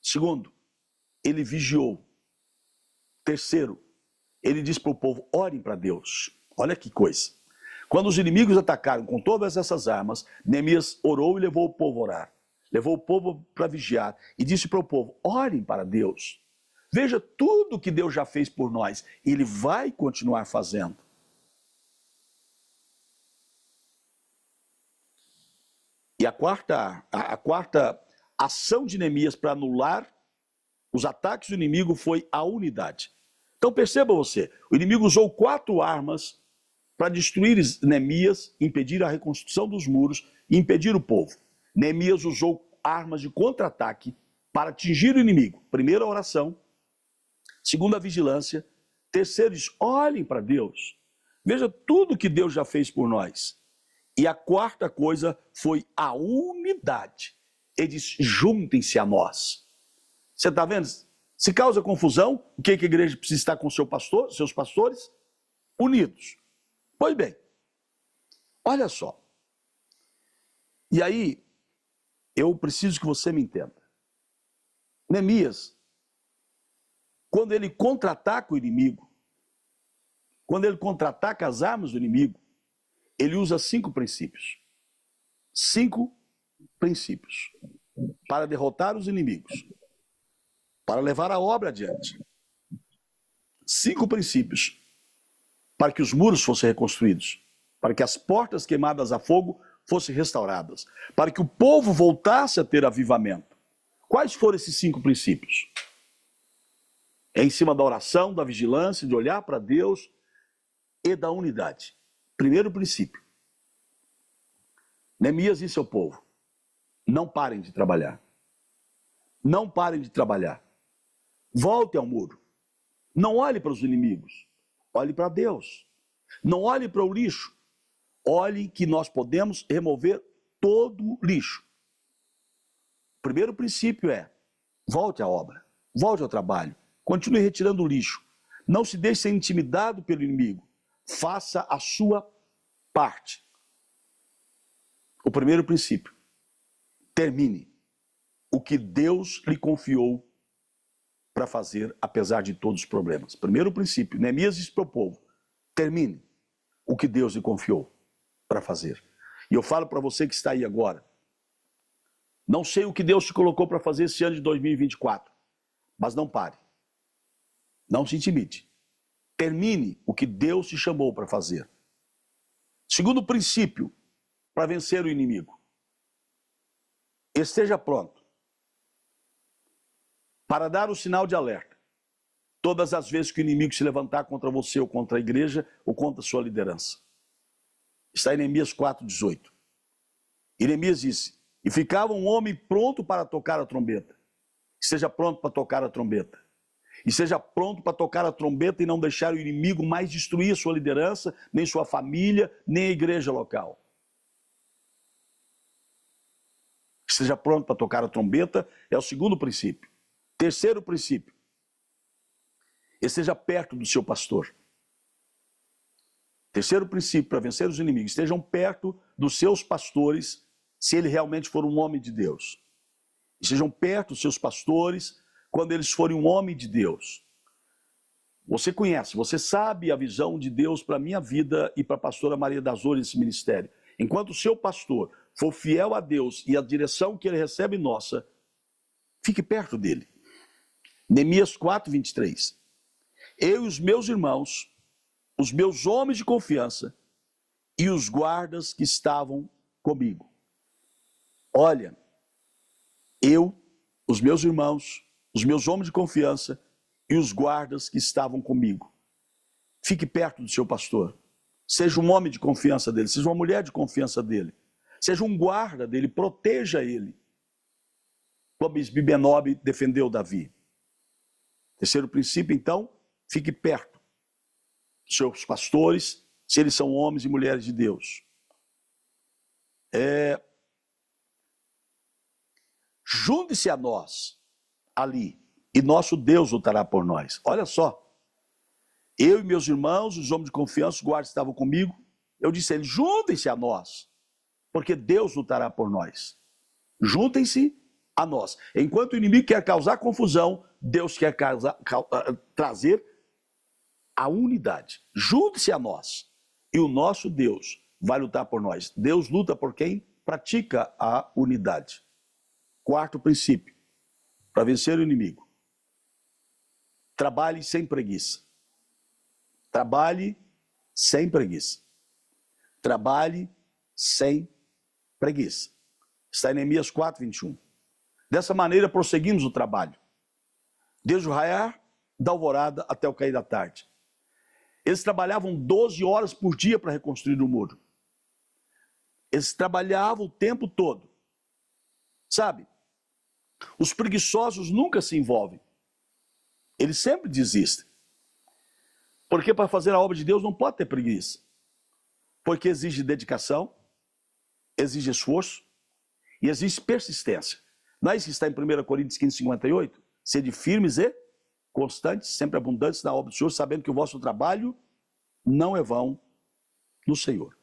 Speaker 1: Segundo, ele vigiou. Terceiro, ele disse para o povo, orem para Deus. Olha que coisa. Quando os inimigos atacaram com todas essas armas, Neemias orou e levou o povo a orar. Levou o povo para vigiar e disse para o povo, orem para Deus. Veja tudo que Deus já fez por nós. Ele vai continuar fazendo. E a quarta ação de Neemias para anular Os ataques do inimigo foi a unidade. Então perceba você, o inimigo usou 4 armas para destruir Neemias, impedir a reconstrução dos muros e impedir o povo. Neemias usou armas de contra-ataque para atingir o inimigo. Primeiro, a oração. Segundo, a vigilância. Terceiro, olhem para Deus. Veja tudo que Deus já fez por nós. E a quarta coisa foi a unidade. Ele diz, juntem-se a nós. Você está vendo? Se causa confusão, o que a igreja precisa estar com seu pastor, seus pastores? Unidos. Pois bem, olha só. E aí, eu preciso que você me entenda. Neemias, quando ele contra-ataca o inimigo, quando ele contra-ataca as armas do inimigo, ele usa 5 princípios. 5 princípios para derrotar os inimigos, para levar a obra adiante. 5 princípios para que os muros fossem reconstruídos, para que as portas queimadas a fogo fossem restauradas, para que o povo voltasse a ter avivamento. Quais foram esses 5 princípios? É em cima da oração, da vigilância, de olhar para Deus e da unidade. Primeiro princípio. Neemias e seu povo, não parem de trabalhar. Não parem de trabalhar. Volte ao muro. Não olhe para os inimigos. Olhe para Deus. Não olhe para o lixo. Olhe que nós podemos remover todo o lixo. O primeiro princípio é, volte à obra. Volte ao trabalho. Continue retirando o lixo. Não se deixe ser intimidado pelo inimigo. Faça a sua parte. O primeiro princípio. Termine o que Deus lhe confiou para fazer, apesar de todos os problemas. Primeiro princípio, Neemias disse para o povo, termine o que Deus lhe confiou para fazer. E eu falo para você que está aí agora, não sei o que Deus te colocou para fazer esse ano de 2024, mas não pare. Não se intimide. Termine o que Deus te chamou para fazer. Segundo princípio, para vencer o inimigo. Esteja pronto para dar o sinal de alerta todas as vezes que o inimigo se levantar contra você ou contra a igreja ou contra a sua liderança. Está em Neemias 4:18. E Neemias disse, e ficava um homem pronto para tocar a trombeta. Esteja pronto para tocar a trombeta. E seja pronto para tocar a trombeta e não deixar o inimigo mais destruir a sua liderança, nem sua família, nem a igreja local. Esteja pronto para tocar a trombeta é o segundo princípio. Terceiro princípio. Esteja perto do seu pastor. Terceiro princípio para vencer os inimigos. Estejam perto dos seus pastores, se ele realmente for um homem de Deus. Estejam perto dos seus pastores, quando eles forem um homem de Deus. Você conhece, você sabe a visão de Deus para a minha vida e para a pastora Maria das Dores nesse ministério. Enquanto o seu pastor for fiel a Deus e a direção que ele recebe nossa, fique perto dele. Neemias 4:23. Eu e os meus irmãos, os meus homens de confiança e os guardas que estavam comigo. Olha, eu, os meus irmãos, os meus homens de confiança e os guardas que estavam comigo. Fique perto do seu pastor. Seja um homem de confiança dele, seja uma mulher de confiança dele. Seja um guarda dele, proteja ele. Como Bibenob defendeu Davi. Terceiro princípio, então, fique perto dos seus pastores, se eles são homens e mulheres de Deus. Junte-se a nós ali, e nosso Deus lutará por nós. Olha só, eu e meus irmãos, os homens de confiança, os guardas estavam comigo, eu disse a eles, juntem-se a nós, porque Deus lutará por nós. Juntem-se a nós. Enquanto o inimigo quer causar confusão, Deus quer trazer a unidade. Junte-se a nós, e o nosso Deus vai lutar por nós. Deus luta por quem pratica a unidade. Quarto princípio, para vencer o inimigo. Trabalhe sem preguiça. Trabalhe sem preguiça. Trabalhe sem preguiça. Está em Neemias 4:21. Dessa maneira prosseguimos o trabalho. desde o raiar da alvorada até o cair da tarde. Eles trabalhavam 12 horas por dia para reconstruir o muro. Eles trabalhavam o tempo todo. Sabe? Os preguiçosos nunca se envolvem. Eles sempre desistem. Porque para fazer a obra de Deus não pode ter preguiça. Porque exige dedicação, exige esforço e exige persistência. Não é isso que está em 1 Coríntios 15, 58? Sede firmes e constantes, sempre abundantes na obra do Senhor, sabendo que o vosso trabalho não é vão no Senhor.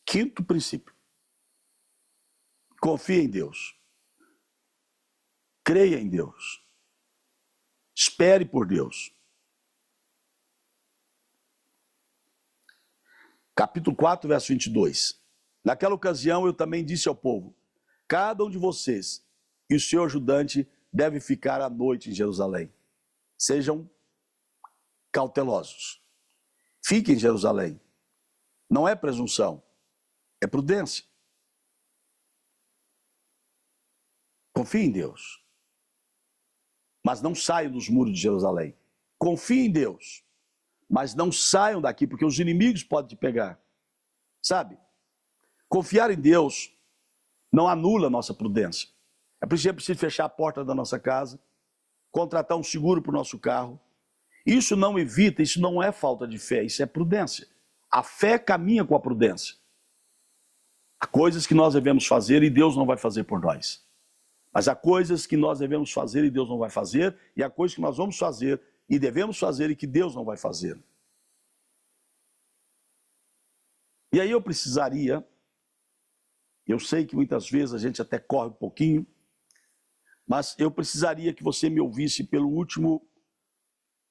Speaker 1: Quinto princípio. Confie em Deus. Creia em Deus. Espere por Deus. Capítulo 4, verso 22. Naquela ocasião eu também disse ao povo: cada um de vocês e o seu ajudante deve ficar à noite em Jerusalém. Sejam cautelosos. Fiquem em Jerusalém. Não é presunção, é prudência. Confie em Deus. Mas não saiam dos muros de Jerusalém. Confie em Deus. Mas não saiam daqui, porque os inimigos podem te pegar. Sabe? Confiar em Deus não anula a nossa prudência. É preciso fechar a porta da nossa casa, contratar um seguro para o nosso carro. Isso não evita, isso não é falta de fé, isso é prudência. A fé caminha com a prudência. Há coisas que nós devemos fazer e Deus não vai fazer por nós. Mas há coisas que nós devemos fazer e Deus não vai fazer, e há coisas que nós vamos fazer e devemos fazer e que Deus não vai fazer. E aí eu precisaria, eu sei que muitas vezes a gente até corre um pouquinho, mas eu precisaria que você me ouvisse pelo último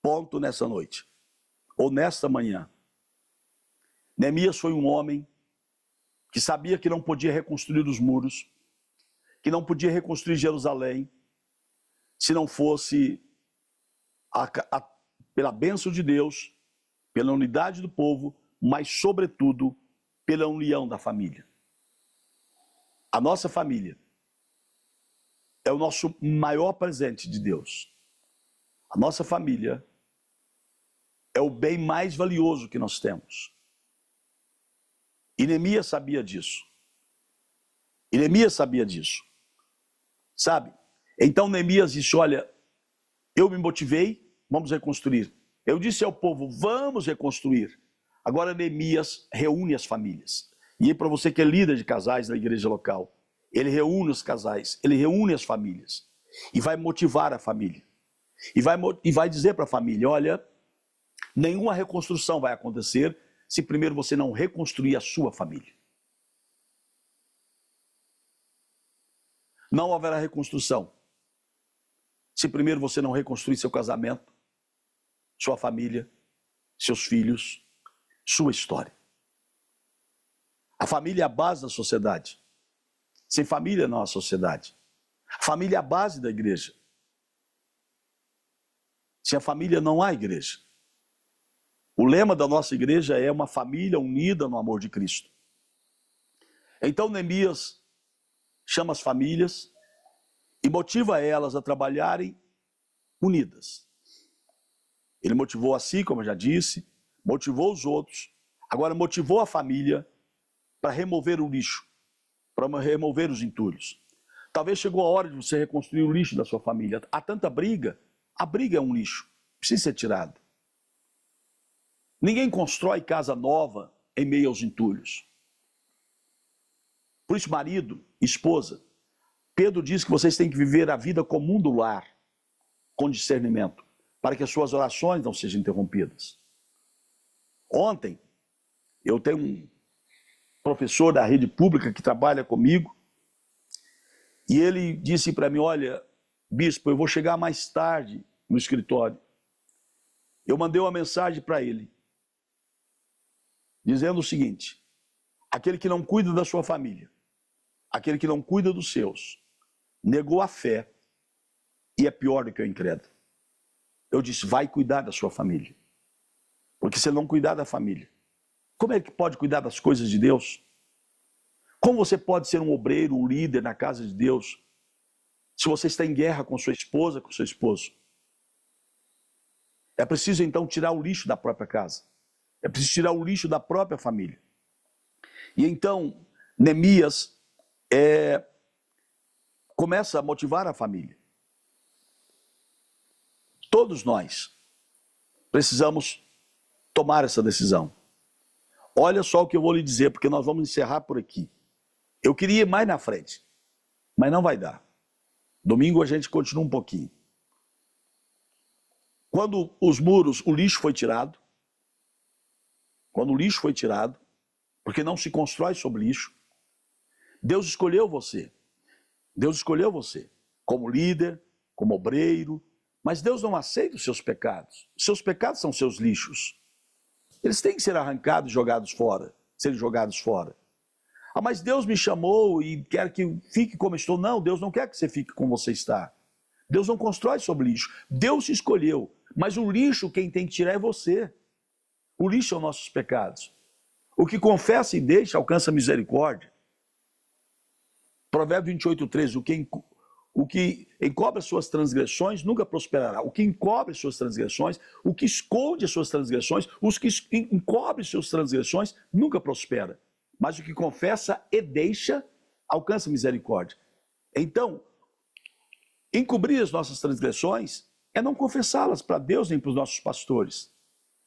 Speaker 1: ponto nessa noite, ou nesta manhã. Neemias foi um homem que sabia que não podia reconstruir os muros, que não podia reconstruir Jerusalém, se não fosse pela bênção de Deus, pela unidade do povo, mas sobretudo pela união da família. A nossa família é o nosso maior presente de Deus. A nossa família é o bem mais valioso que nós temos. E Neemias sabia disso. E Neemias sabia disso. Sabe? Então Neemias disse: olha, eu me motivei, vamos reconstruir. Eu disse ao povo: vamos reconstruir. Agora Neemias reúne as famílias. E aí, para você que é líder de casais na igreja local, ele reúne os casais, ele reúne as famílias. E vai motivar a família. E vai dizer para a família: olha, nenhuma reconstrução vai acontecer se primeiro você não reconstruir a sua família. Não haverá reconstrução se primeiro você não reconstruir seu casamento, sua família, seus filhos, sua história. A família é a base da sociedade. Sem família não há sociedade. A família é a base da igreja. Sem a família não há igreja. O lema da nossa igreja é uma família unida no amor de Cristo. Então Neemias chama as famílias e motiva elas a trabalharem unidas. Ele motivou a si, como eu já disse, motivou os outros, agora motivou a família para remover o lixo, para remover os entulhos. Talvez chegou a hora de você reconstruir o lixo da sua família. Há tanta briga, a briga é um lixo, precisa ser tirado. Ninguém constrói casa nova em meio aos entulhos. Por isso, marido, esposa, Pedro diz que vocês têm que viver a vida comum do lar, com discernimento, para que as suas orações não sejam interrompidas. Ontem, eu tenho um professor da rede pública que trabalha comigo, e ele disse para mim: olha, bispo, eu vou chegar mais tarde no escritório. Eu mandei uma mensagem para ele, dizendo o seguinte: aquele que não cuida da sua família, aquele que não cuida dos seus, negou a fé e é pior do que o incrédulo. Eu disse: vai cuidar da sua família. Porque se ele não cuidar da família, como é que pode cuidar das coisas de Deus? Como você pode ser um obreiro, um líder na casa de Deus, se você está em guerra com sua esposa, com seu esposo? É preciso então tirar o lixo da própria casa. É preciso tirar o lixo da própria família. E então, Neemias começa a motivar a família. Todos nós precisamos tomar essa decisão. Olha só o que eu vou lhe dizer, porque nós vamos encerrar por aqui. Eu queria ir mais na frente, mas não vai dar. Domingo a gente continua um pouquinho. Quando os muros, o lixo foi tirado, porque não se constrói sobre lixo, Deus escolheu você. Deus escolheu você como líder, como obreiro, mas Deus não aceita os seus pecados. Os seus pecados são seus lixos. Eles têm que ser arrancados e jogados fora, serem jogados fora. Ah, mas Deus me chamou e quer que eu fique como estou. Não, Deus não quer que você fique como você está. Deus não constrói sobre lixo. Deus te escolheu, mas o lixo quem tem que tirar é você. O lixo são nossos pecados. O que confessa e deixa alcança misericórdia. Provérbio 28:13, o que encobre as suas transgressões nunca prosperará. O que encobre as suas transgressões, o que esconde as suas transgressões, os que encobre as suas transgressões nunca prospera. Mas o que confessa e deixa alcança misericórdia. Então, encobrir as nossas transgressões é não confessá-las para Deus nem para os nossos pastores.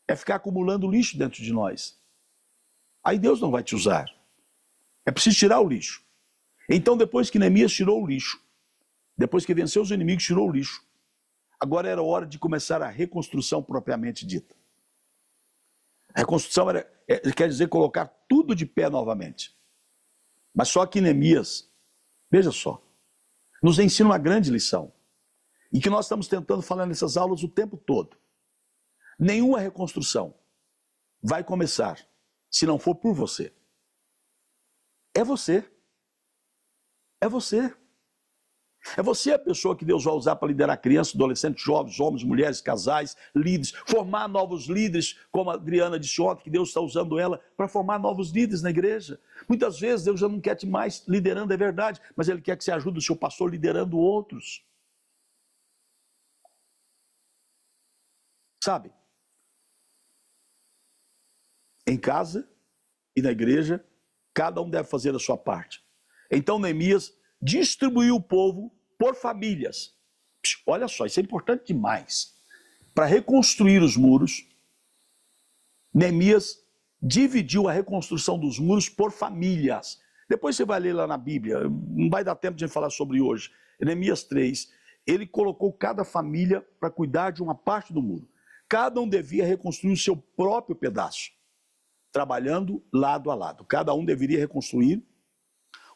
Speaker 1: É ficar acumulando lixo dentro de nós. Aí Deus não vai te usar. É preciso tirar o lixo. Então, depois que Neemias tirou o lixo, depois que venceu os inimigos, tirou o lixo, agora era hora de começar a reconstrução propriamente dita. A reconstrução quer dizer colocar tudo de pé novamente. Mas só que Neemias, veja só, nos ensina uma grande lição, e que nós estamos tentando falar nessas aulas o tempo todo. Nenhuma reconstrução vai começar se não for por você. É você. É você. É você a pessoa que Deus vai usar para liderar crianças, adolescentes, jovens, homens, mulheres, casais, líderes, formar novos líderes, como a Adriana disse ontem, que Deus está usando ela para formar novos líderes na igreja. Muitas vezes Deus já não quer te mais liderando, é verdade, mas Ele quer que você ajude o seu pastor liderando outros. Sabe? Em casa e na igreja, cada um deve fazer a sua parte. Então Neemias distribuiu o povo por famílias. Olha só, isso é importante demais. Para reconstruir os muros, Neemias dividiu a reconstrução dos muros por famílias. Depois você vai ler lá na Bíblia, não vai dar tempo de a gente falar sobre hoje. Neemias 3, ele colocou cada família para cuidar de uma parte do muro. Cada um devia reconstruir o seu próprio pedaço, trabalhando lado a lado. Cada um deveria reconstruir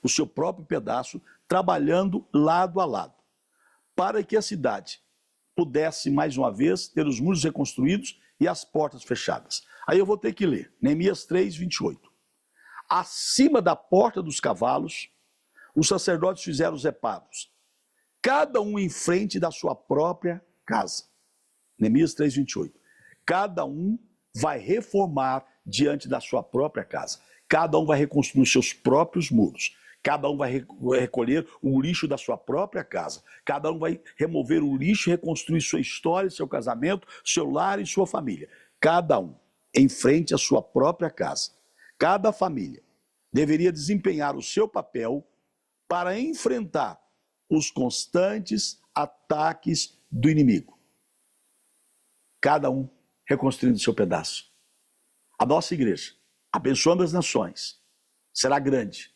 Speaker 1: o seu próprio pedaço, trabalhando lado a lado, para que a cidade pudesse, mais uma vez, ter os muros reconstruídos e as portas fechadas. Aí eu vou ter que ler, Neemias 3, 28. Acima da porta dos cavalos, os sacerdotes fizeram os reparos, cada um em frente da sua própria casa. Neemias 3, 28. Cada um vai reformar diante da sua própria casa. Cada um vai reconstruir os seus próprios muros. Cada um vai recolher o lixo da sua própria casa. Cada um vai remover o lixo e reconstruir sua história, seu casamento, seu lar e sua família. Cada um em frente à sua própria casa. Cada família deveria desempenhar o seu papel para enfrentar os constantes ataques do inimigo. Cada um reconstruindo o seu pedaço. A nossa igreja, abençoando as nações, será grande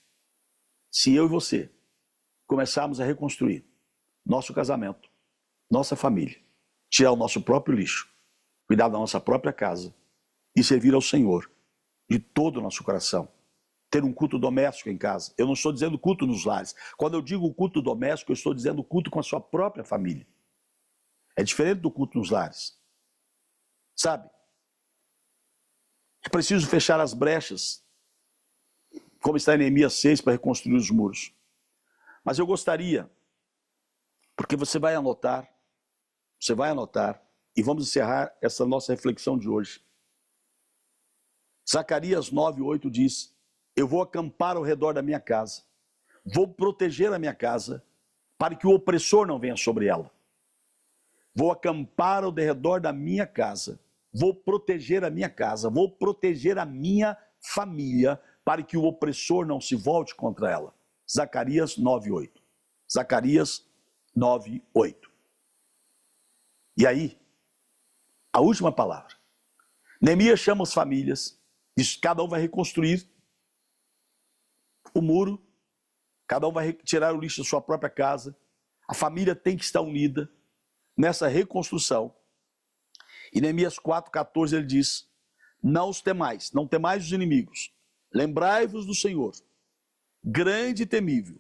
Speaker 1: se eu e você começarmos a reconstruir nosso casamento, nossa família, tirar o nosso próprio lixo, cuidar da nossa própria casa e servir ao Senhor de todo o nosso coração. Ter um culto doméstico em casa. Eu não estou dizendo culto nos lares. Quando eu digo culto doméstico, eu estou dizendo culto com a sua própria família. É diferente do culto nos lares. Sabe? É preciso fechar as brechas, como está em Neemias 6, para reconstruir os muros. Mas eu gostaria, porque você vai anotar, e vamos encerrar essa nossa reflexão de hoje. Zacarias 9, 8 diz eu vou acampar ao redor da minha casa, vou proteger a minha casa, para que o opressor não venha sobre ela. Vou acampar ao redor da minha casa, vou proteger a minha casa, vou proteger a minha família, para que o opressor não se volte contra ela. Zacarias 9:8. Zacarias 9:8. E aí, a última palavra. Neemias chama as famílias, diz que cada um vai reconstruir o muro, cada um vai tirar o lixo da sua própria casa, a família tem que estar unida nessa reconstrução. E Neemias 4:14 ele diz: não os temais, não temais os inimigos, lembrai-vos do Senhor, grande e temível,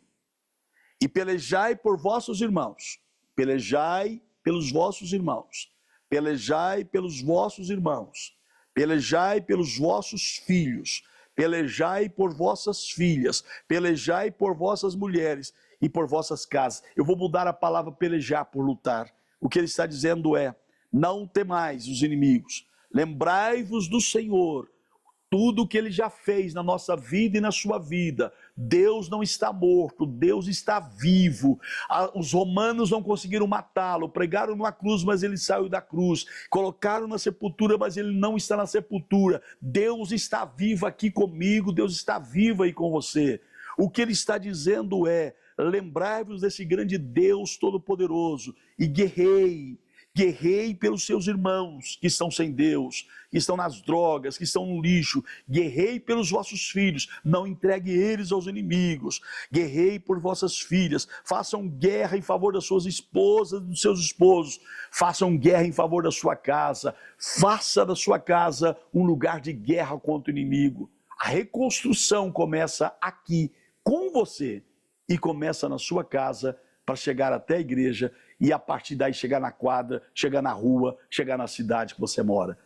Speaker 1: e pelejai por vossos irmãos, pelejai pelos vossos irmãos, pelejai pelos vossos irmãos, pelejai pelos vossos filhos, pelejai por vossas filhas, pelejai por vossas mulheres e por vossas casas. Eu vou mudar a palavra pelejar por lutar. O que ele está dizendo é: não temais os inimigos, lembrai-vos do Senhor, tudo o que ele já fez na nossa vida e na sua vida. Deus não está morto, Deus está vivo. Os romanos não conseguiram matá-lo, pregaram numa cruz, mas ele saiu da cruz, colocaram na sepultura, mas ele não está na sepultura. Deus está vivo aqui comigo, Deus está vivo aí com você. O que ele está dizendo é: lembrai-vos desse grande Deus todo-poderoso e guerrei pelos seus irmãos que estão sem Deus, que estão nas drogas, que estão no lixo. Guerrei pelos vossos filhos, não entregue eles aos inimigos. Guerrei por vossas filhas, façam guerra em favor das suas esposas e dos seus esposos. Façam guerra em favor da sua casa. Faça da sua casa um lugar de guerra contra o inimigo. A reconstrução começa aqui, com você, e começa na sua casa, para chegar até a igreja e a partir daí chegar na quadra, chegar na rua, chegar na cidade que você mora.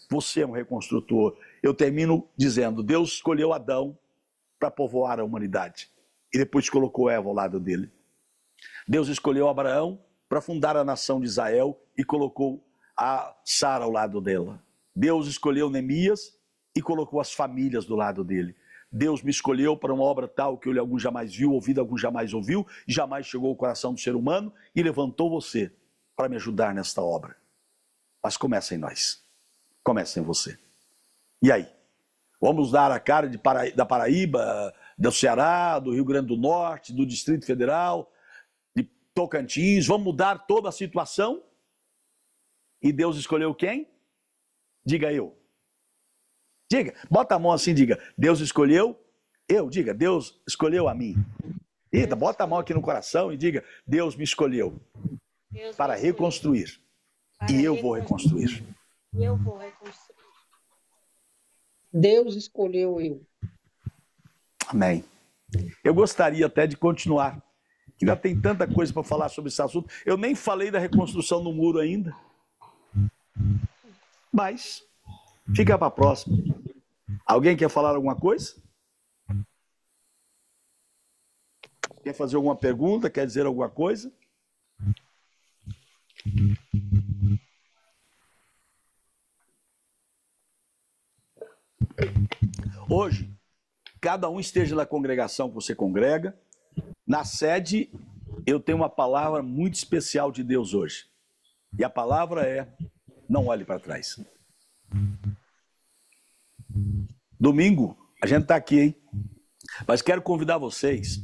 Speaker 1: Você é um reconstrutor. Eu termino dizendo: Deus escolheu Adão para povoar a humanidade e depois colocou Eva ao lado dele. Deus escolheu Abraão para fundar a nação de Israel e colocou a Sara ao lado dela. Deus escolheu Neemias e colocou as famílias do lado dele. Deus me escolheu para uma obra tal que algum jamais viu, ouvido algum jamais ouviu, jamais chegou ao coração do ser humano, e levantou você para me ajudar nesta obra. Mas começa em nós, começa em você. E aí? Vamos dar a cara da Paraíba, do Ceará, do Rio Grande do Norte, do Distrito Federal, de Tocantins, vamos mudar toda a situação? E Deus escolheu quem? Diga eu. Diga, bota a mão assim, diga: Deus escolheu eu. Diga: Deus escolheu a mim. Eita, bota a mão aqui no coração e diga: Deus me escolheu para reconstruir. E eu vou reconstruir.
Speaker 2: Eu vou reconstruir.
Speaker 5: Deus escolheu eu.
Speaker 1: Amém. Eu gostaria até de continuar. Ainda tem tanta coisa para falar sobre esse assunto. Eu nem falei da reconstrução do muro ainda. Mas fica para a próxima. Alguém quer falar alguma coisa? Quer fazer alguma pergunta? Quer dizer alguma coisa? Hoje, cada um esteja na congregação que você congrega. Na sede, eu tenho uma palavra muito especial de Deus hoje. E a palavra é: não olhe para trás. Domingo, a gente está aqui, hein? Mas quero convidar vocês,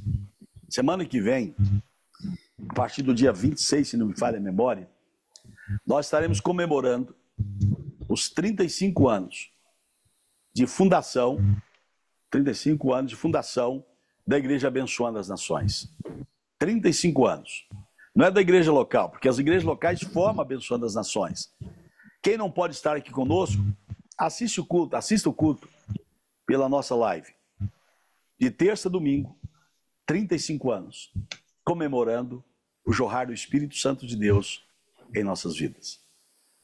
Speaker 1: semana que vem, a partir do dia 26, se não me falha a memória, nós estaremos comemorando os 35 anos de fundação, 35 anos de fundação da Igreja Abençoando as Nações. 35 anos. Não é da igreja local, porque as igrejas locais formam Abençoando as Nações. Quem não pode estar aqui conosco, assista o culto pela nossa live. De terça a domingo, 35 anos, comemorando o jorrar do Espírito Santo de Deus em nossas vidas.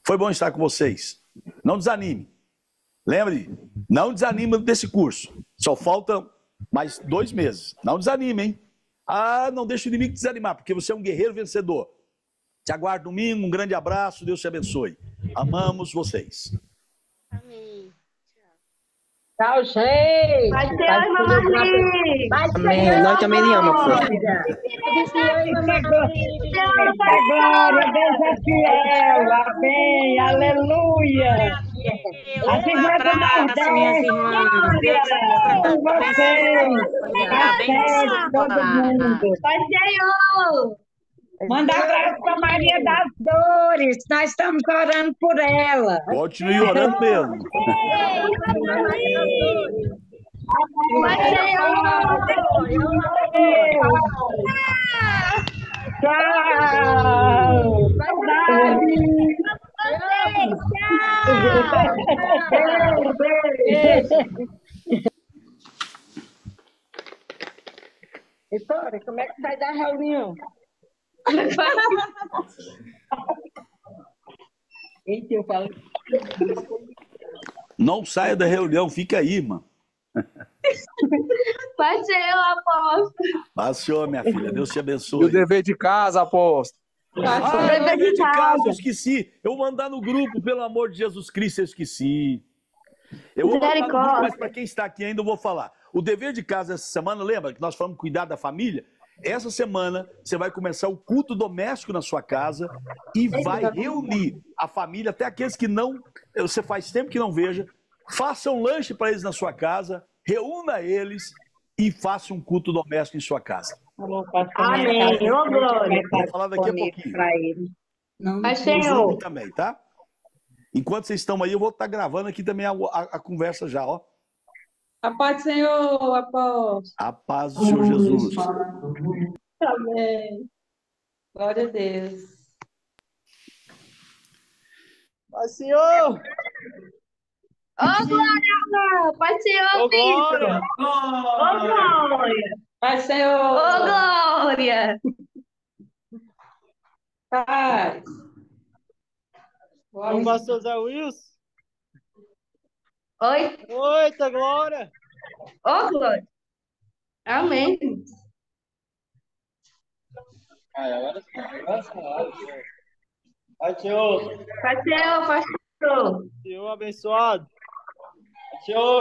Speaker 1: Foi bom estar com vocês. Não desanime. Lembre, não desanime desse curso. Só falta mais 2 meses. Não desanime, hein? Não deixe o inimigo desanimar, porque você é um guerreiro vencedor. Te aguardo domingo, um grande abraço, Deus te abençoe. Amamos vocês.
Speaker 2: Amém.
Speaker 5: Tchau, gente.
Speaker 2: Vai ser
Speaker 5: Tá
Speaker 2: oi, mamãe.
Speaker 5: Vai
Speaker 6: Amém. Nós também lhe amamos, apóstolo.
Speaker 5: Oi, mamãe.
Speaker 7: Eita glória, Deus é fiel, amém, aleluia. Assim vai do
Speaker 6: Abraço, minhas
Speaker 7: Nordeste,
Speaker 6: irmãs. Deus
Speaker 7: com vocês,
Speaker 6: abençoe.
Speaker 7: com todo mundo.
Speaker 2: Vai ser
Speaker 7: Manda abraço para Maria das Dores, nós estamos orando por ela.
Speaker 1: Continue orando mesmo.
Speaker 2: Vai ser
Speaker 7: Tchau. Saudade.
Speaker 5: Vitória, como é que vai dar a reunião? Eita, eu falo.
Speaker 1: Não saia da reunião, fica aí, irmã.
Speaker 2: Vai ser eu, apóstolo.
Speaker 1: Pastor, minha filha, Deus te
Speaker 8: E o
Speaker 1: abençoe.
Speaker 8: dever de casa, apóstolo.
Speaker 1: Dever de casa, eu esqueci. Eu vou mandar no grupo, pelo amor de Jesus Cristo, eu esqueci. Eu vou mandar no grupo, mas para quem está aqui ainda eu vou falar. O dever de casa essa semana, lembra que nós falamos cuidar da família? Essa semana você vai começar o culto doméstico na sua casa e vai reunir a família, até aqueles que não, você faz tempo que não veja, faça um lanche para eles na sua casa, reúna eles e faça um culto doméstico em sua casa.
Speaker 7: Amém, ô glória.
Speaker 1: Vou falar daqui a pouquinho.
Speaker 7: Para ele.
Speaker 2: Vai ser
Speaker 1: No grupo
Speaker 2: eu.
Speaker 1: também, tá? Enquanto vocês estão aí, eu vou estar gravando aqui também a conversa já, ó.
Speaker 9: A paz do Senhor, apóstolo.
Speaker 1: A paz do Senhor Jesus.
Speaker 9: Amém. Glória a Deus.
Speaker 10: Paz, Senhor!
Speaker 2: Ô, Glória! Vai ser eu,
Speaker 10: Ô, glória!
Speaker 2: Ô, Glória!
Speaker 9: Paz do Senhor.
Speaker 2: Ô, Glória!
Speaker 9: Paz.
Speaker 10: O pastor Zé Wilson?
Speaker 2: Oi?
Speaker 10: Eita, glória!
Speaker 2: Ô, Glória! Amém.
Speaker 10: Agora sim. Pai, Senhor!
Speaker 2: Vai ser eu, pastor.
Speaker 10: Senhor abençoado! Senhor!